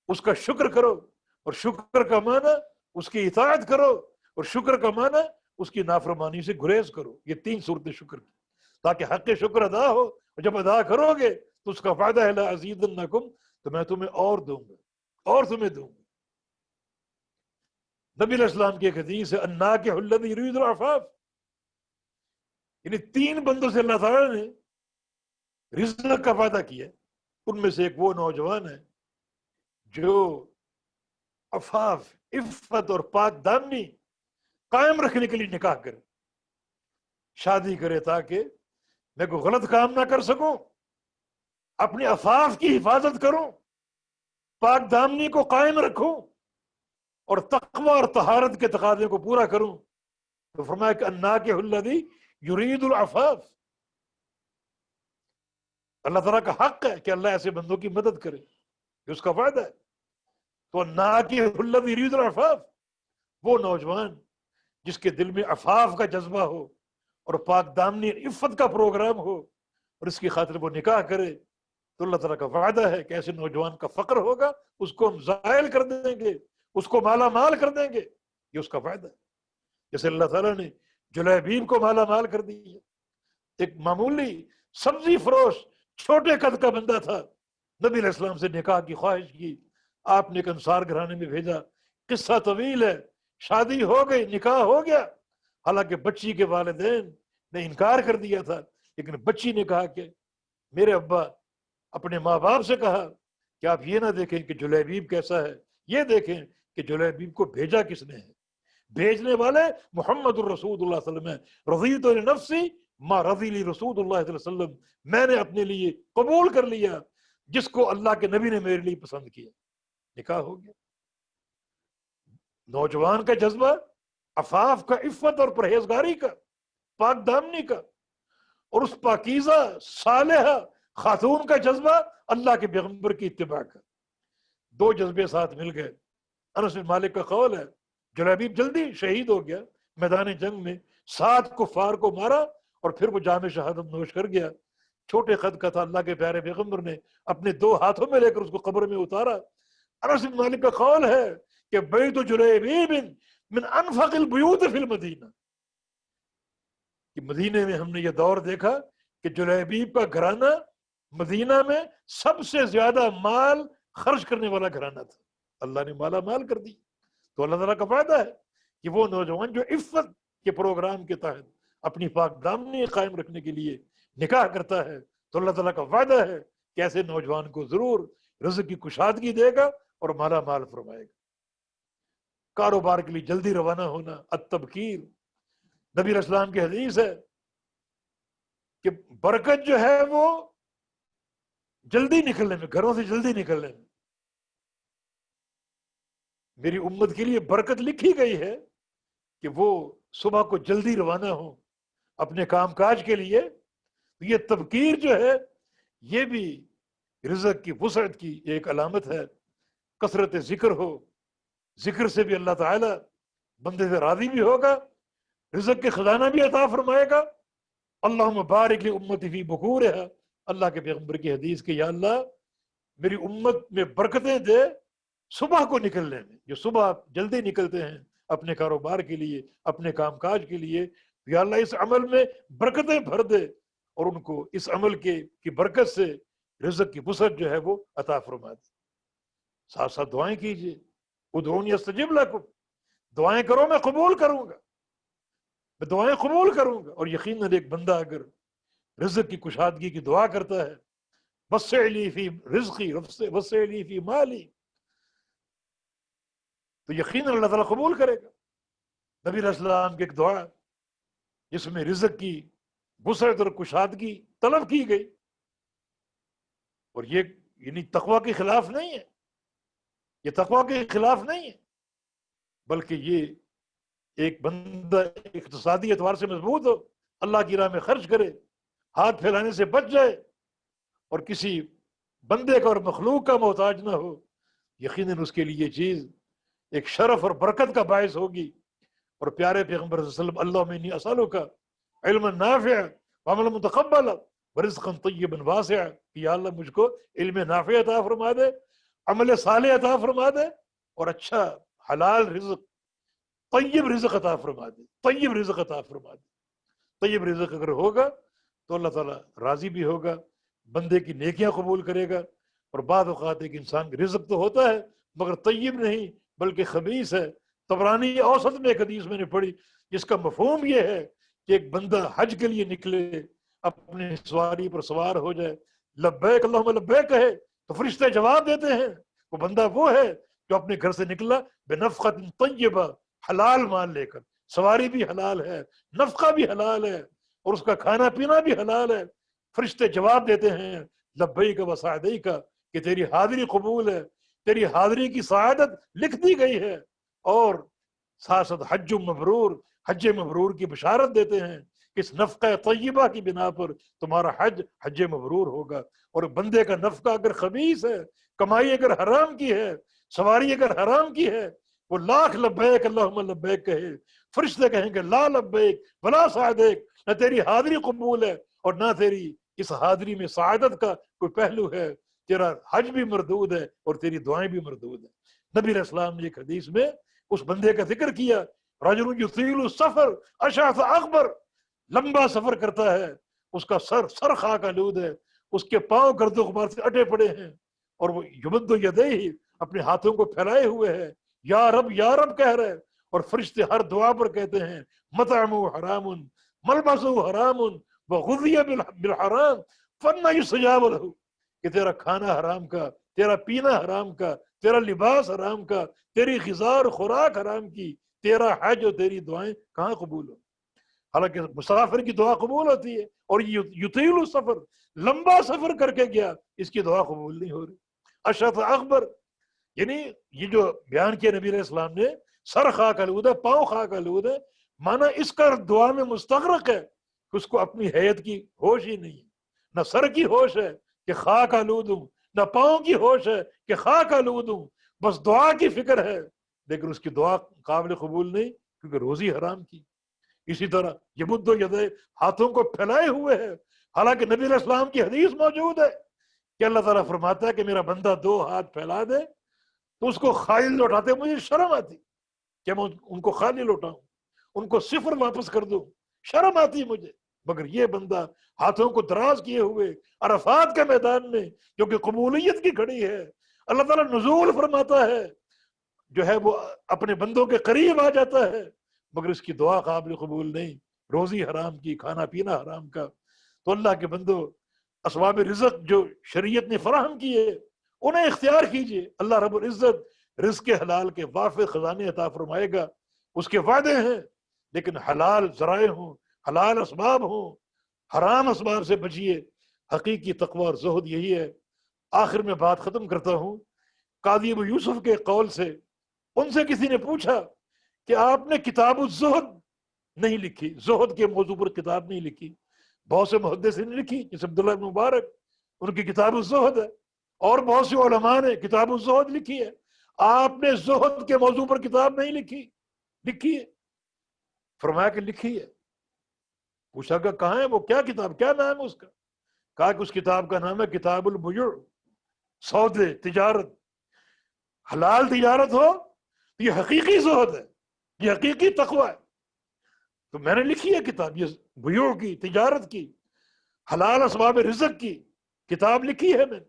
اس کا شکر کرو، اور شکر کا معنی اس کی اطاعت کرو، اور شکر کا معنی اس کی نافرمانی سے گریز کرو۔ یہ تین صورتیں شکر کی، تاکہ حق شکر ادا ہو، اور جب ادا کرو گے تو اس کا فائدہ ہے لَأَزِيدَنَّكُمْ، تو میں تمہیں اور دوں گا، اور تمہیں دوں گا۔ نبی علیہ السلام کی ایک حدیث ہے الناکح الذی یرید العفاف، یعنی تین بندوں سے اللہ تعالیٰ نے رزق کا وعدہ کیا، ان میں سے ایک وہ نوجوان ہے جو عفاف، عفت اور پاک دامنی قائم رکھنے کے لیے نکاح کرے، شادی کرے تاکہ میں کوئی غلط کام نہ کر سکوں، اپنے عفاف کی حفاظت کروں، پاک دامنی کو قائم رکھوں، اور تقوی اور طہارت کے تقاضے کو پورا کروں۔ تو فرمایا کہ الناکح الذی یرید العفاف، اللہ تعالیٰ کا حق ہے کہ اللہ ایسے بندوں کی مدد کرے، یہ اس کا فائدہ ہے۔ تو الناکح الذی یرید العفاف، وہ نوجوان جس کے دل میں عفاف کا جذبہ ہو اور پاک دامنی عفت کا پروگرام ہو، اور اس کی خاطر وہ نکاح کرے، تو اللہ تعالیٰ کا وعدہ ہے کہ ایسے نوجوان کا فقر ہوگا، اس کو ہم زائل کر دیں گے، اس کو مالا مال کر دیں گے، یہ اس کا فائدہ ہے۔ جیسے اللہ تعالیٰ نے جلیبیب کو مالا مال کر دیا، ایک معمولی سبزی فروش چھوٹے قد کا بندہ تھا، نبی علیہ السلام سے نکاح کی خواہش کی، آپ نے ایک انصار گھرانے میں بھیجا، قصہ طویل ہے، شادی ہو گئی، نکاح ہو گیا، حالانکہ بچی کے والدین نے انکار کر دیا تھا، لیکن بچی نے کہا کہ میرے ابا، اپنے ماں باپ سے کہا کہ آپ یہ نہ دیکھیں کہ جلیبیب کیسا ہے، یہ دیکھیں کہ جلیبیب کو بھیجا کس نے ہے، بھیجنے والے محمد الرسول اللہ صلی اللہ علیہ وسلم، رضیت لنفسی ما رضی لی رسول اللہ صلی اللہ علیہ وسلم، میں نے اپنے لیے قبول کر لیا جس کو اللہ کے نبی نے میرے لیے پسند کیا، نکاح ہو گیا۔ نوجوان کا جذبہ عفاف کا، عفت اور پرہیزگاری کا، پاک دامنی کا، اور اس پاکیزہ صالحہ خاتون کا جذبہ اللہ کے پیغمبر کی اتباع کا، دو جذبے ساتھ مل گئے۔ انس بن مالک کا قول ہے جلیبیب جلدی شہید ہو گیا میدان جنگ میں، 7 کفار کو مارا اور پھر وہ جام شہادت نوش کر گیا، چھوٹے قد کا تھا، اللہ کے پیارے پیغمبر نے اپنے 2 ہاتھوں میں لے کر اس کو قبر میں اتارا۔ انس بن مالک کا قول ہے کہ بیت جلیبیب من انفق البیوت فی المدینہ، کہ مدینے میں ہم نے یہ دور دیکھا کہ جلیبیب کا گھرانہ مدینہ میں سب سے زیادہ مال خرچ کرنے والا گھرانہ تھا، اللہ نے مالا مال کر دی۔ تو اللہ تعالیٰ کا فائدہ ہے کہ وہ نوجوان جو عفت کے پروگرام کے تحت اپنی پاک دامنی قائم رکھنے کے لیے نکاح کرتا ہے، تو اللہ تعالیٰ کا وعدہ ہے کہ ایسے نوجوان کو ضرور رزق کی کشادگی دے گا اور مالا مال فرمائے گا۔ کاروبار کے لیے جلدی روانہ ہونا، التبکیر، نبی علیہ السلام کی حدیث ہے کہ برکت جو ہے وہ جلدی نکلنے میں، گھروں سے جلدی نکلنے میں۔ میری امت کے لیے برکت لکھی گئی ہے کہ وہ صبح کو جلدی روانہ ہو اپنے کام کاج کے لیے۔ یہ تبکیر جو ہے یہ بھی رزق کی وسعت کی ایک علامت ہے کثرت ذکر ہو، ذکر سے بھی اللہ تعالیٰ بندے سے راضی بھی ہوگا، رزق کے خزانہ بھی عطا فرمائے گا۔ اللہم بارک لی امتی فی بکورہا، اللہ کے پیغمبر کی حدیث کہ یا اللہ میری امت میں برکتیں دے صبح کو نکلنے میں، جو صبح جلدی نکلتے ہیں اپنے کاروبار کے لیے، اپنے کام کاج کے لیے، یا اللہ اس عمل میں برکتیں بھر دے اور ان کو اس عمل کی برکت سے رزق کی وسعت جو ہے وہ عطا فرما دے۔ ساتھ ساتھ دعائیں کیجیے، ادعونی استجب لکم، دعائیں کرو میں قبول کروں گا، میں دعائیں قبول کروں گا۔ اور یقیناً ایک بندہ اگر رزق کی کشادگی کی دعا کرتا ہے، وسع لی فی رزقی وسع لی فی مالی، تو یقیناً اللہ تعالیٰ قبول کرے گا۔ نبی علیہ السلام کی ایک دعا جس میں رزق کی وسعت اور کشادگی طلب کی گئی، اور یہ یعنی تقوی کے خلاف نہیں ہے، یہ تقوی کے خلاف نہیں ہے، بلکہ یہ ایک بندہ اقتصادی اعتبار سے مضبوط ہو، اللہ کی راہ میں خرچ کرے، ہاتھ پھیلانے سے بچ جائے اور کسی بندے کا اور مخلوق کا محتاج نہ ہو، یقیناً اس کے لیے یہ چیز ایک شرف اور برکت کا باعث ہوگی۔ اور پیارے پیغمبر صلی اللہ علیہ وسلم اللہم انی اسألک علما نافعا وعملا متقبلا ورزقا طیبا واسعا، یا اللہ مجھ کو علم نافع عطا فرما دے، عمل صالح عطا فرما دے، اور اچھا حلال رزق، طیب رزق عطا فرما دے، طیب رزق عطا فرما دے۔ طیب رزق اگر ہوگا تو اللہ تعالیٰ راضی بھی ہوگا، بندے کی نیکیاں قبول کرے گا۔ اور بعض اوقات ایک انسان کا رزق تو ہوتا ہے مگر طیب نہیں بلکہ خبیث ہے۔ طبرانی اوسط میں ایک حدیث میں نے پڑھی جس کا مفہوم یہ ہے کہ ایک بندہ حج کے لیے نکلے، اپنی سواری پر سوار ہو جائے، لبیک اللہم لبیک کہے تو فرشتے جواب دیتے ہیں، وہ بندہ وہ ہے جو اپنے گھر سے نکلا بنفقۃ طیبہ، حلال مال لے کر، سواری بھی حلال ہے، نفقہ بھی حلال ہے، اور اس کا کھانا پینا بھی حلال ہے۔ فرشتے جواب دیتے ہیں لبیک و سعدیک، کہ تیری حاضری قبول ہے، تیری حاضری کی سعادت لکھ دی گئی ہے، اور ساتھ ساتھ حج مبرور، حج مبرور کی بشارت دیتے ہیں کہ اس نفقہ طیبہ کی بنا پر تمہارا حج مبرور ہوگا۔ اور بندے کا نفقہ اگر خبیث ہے، کمائی اگر حرام کی ہے، سواری اگر حرام کی ہے، وہ لاکھ لبیک اللہم لبیک کہے، فرشتے کہیں گے لا لبیک ولا سعدیک، نہ تیری حاضری قبول ہے اور نہ تیری اس حاضری میں سعادت کا کوئی پہلو ہے، تیرا حج بھی مردود ہے اور تیری دعائیں بھی مردود ہیں۔ نبی علیہ السلام نے ایک حدیث میں اس بندے کا ذکر کیا، رجل یطیل السفر اشعث اغبر، لمبا سفر کرتا ہے، اس کا سر خاک آلود ہے، اس کے پاؤں گرد و غبار سے اٹے پڑے ہیں، اور وہ یمد یدیہ، اپنے ہاتھوں کو پھیلائے ہوئے ہے، یا رب کہہ رہے، اور فرشتے ہر دعا پر کہتے ہیں مطعمہ حرام ملبسہ حرام وغذی بالحرام فانى يستجاب له، کہ تیرا کھانا حرام کا، تیرا پینا حرام کا، تیرا لباس حرام کا، تیری غذا اور خوراک حرام کی، تیرا حج اور تیری دعائیں کہاں قبول ہو؟ حالانکہ مسافر کی دعا قبول ہوتی ہے، اور یطیل السفر، لمبا سفر کر کے گیا، اس کی دعا قبول نہیں ہو رہی۔ اشعث اغبر، یعنی یہ جو بیان کیا نبی علیہ السلام نے، سر خاک آلود ہے، پاؤں خاک آلود ہے، مانا اس کا دعا میں مستغرق ہے کہ اس کو اپنی حیت کی ہوش ہی نہیں ہے، نہ سر کی ہوش ہے کہ خاک آلود ہوں، نہ پاؤں کی ہوش ہے کہ خاک آلود ہوں، بس دعا کی فکر ہے، لیکن اس کی دعا قابل قبول نہیں کیونکہ روزی حرام کی۔ اسی طرح یمد یدیہ، ہاتھوں کو پھیلائے ہوئے ہے، حالانکہ نبی علیہ السلام کی حدیث موجود ہے کہ اللہ تعالیٰ فرماتا ہے کہ میرا بندہ دو ہاتھ پھیلا دے تو اس کو خالی لوٹاتے مجھے شرم آتی کہ میں ان کو خالی لوٹاؤں، ان کو صفر واپس کر دوں، شرم آتی مجھے، مگر یہ بندہ ہاتھوں کو دراز کیے ہوئے عرفات کے میدان میں جو کہ قبولیت کی گھڑی ہے، اللہ تعالیٰ نزول فرماتا ہے، جو ہے وہ اپنے بندوں کے قریب آ جاتا ہے، مگر اس کی دعا قابل قبول نہیں، روزی حرام کی، کھانا پینا حرام کا۔ تو اللہ کے بندو، اسباب رزق جو شریعت نے فراہم کیے انہیں اختیار کیجئے، اللہ رب العزت رزق حلال کے وافر خزانے عطا فرمائے گا، اس کے وعدے ہیں، لیکن حلال ذرائع ہوں، حلال اسباب ہوں، حرام اسباب سے بچیے۔ حقیقی تقوی اور زہد یہی ہے۔ آخر میں بات ختم کرتا ہوں قاضی ابو یوسف کے قول سے، ان سے کسی نے پوچھا کہ آپ نے کتاب الزہد نہیں لکھی، زہد کے موضوع پر کتاب نہیں لکھی، بہت سے محدثین نے لکھی، جیسے عبداللہ بن مبارک، ان کی کتاب الزہد ہے، اور بہت سے علماء نے کتاب الزہد لکھی ہے، آپ نے زہد کے موضوع پر کتاب نہیں لکھی ہے، فرمایا کہ لکھی ہے۔ پوچھا کہ کہاں ہے وہ، کیا کتاب، کیا نام ہے اس کا؟ کہا کہ اس کتاب کا نام ہے کتاب البیوع، سودے، تجارت۔ حلال تجارت ہو تو یہ حقیقی زہد ہے، یہ حقیقی تقوی ہے۔ تو میں نے لکھی ہے کتاب، یہ بیوع کی، تجارت کی، حلال اسباب رزق کی کتاب لکھی ہے میں نے،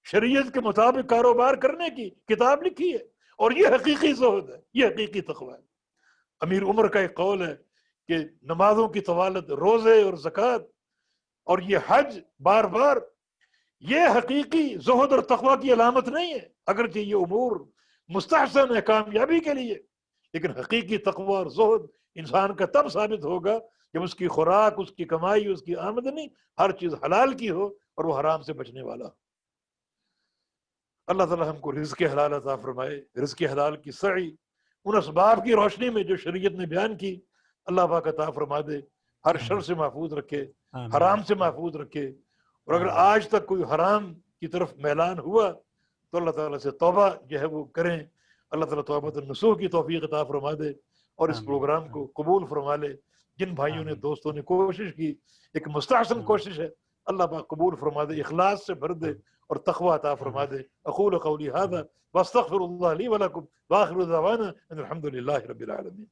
شریعت کے مطابق کاروبار کرنے کی کتاب لکھی ہے، اور یہ حقیقی زہد ہے، یہ حقیقی تقوی ہے۔ امیر عمر کا ایک قول ہے کہ نمازوں کی طوالت، روزے اور زکوٰۃ اور یہ حج بار بار، یہ حقیقی زہد اور تقوی کی علامت نہیں ہے، اگرچہ یہ امور مستحسن ہے کامیابی کے لیے، لیکن حقیقی تقوی اور زہد انسان کا تب ثابت ہوگا جب اس کی خوراک، اس کی کمائی، اس کی آمدنی ہر چیز حلال کی ہو اور وہ حرام سے بچنے والا ہو۔ اللہ تعالیٰ ہم کو رزق حلال عطا فرمائے، رزق حلال کی سعی ان اسباب کی روشنی میں جو شریعت نے بیان کی اللہ پاک عطا فرما دے، ہر شر سے محفوظ رکھے، حرام سے محفوظ رکھے، اور اگر آج تک کوئی حرام کی طرف میلان ہوا تو اللہ تعالیٰ سے توبہ جو ہے وہ کریں۔ اللہ تعالیٰ توبۃ النصوح کی توفیق عطا فرما دے اور اس پروگرام کو قبول فرما لے۔ جن بھائیوں نے، دوستوں نے کوشش کی، ایک مستحسن کوشش ہے، اللہ پاک قبول فرما دے، اخلاص سے بھر دے اور تقوی عطا فرما دے۔ اقول قولی ھذا واستغفر اللہ لی ولکم واخر دعوانا ان الحمد للہ رب العالمین۔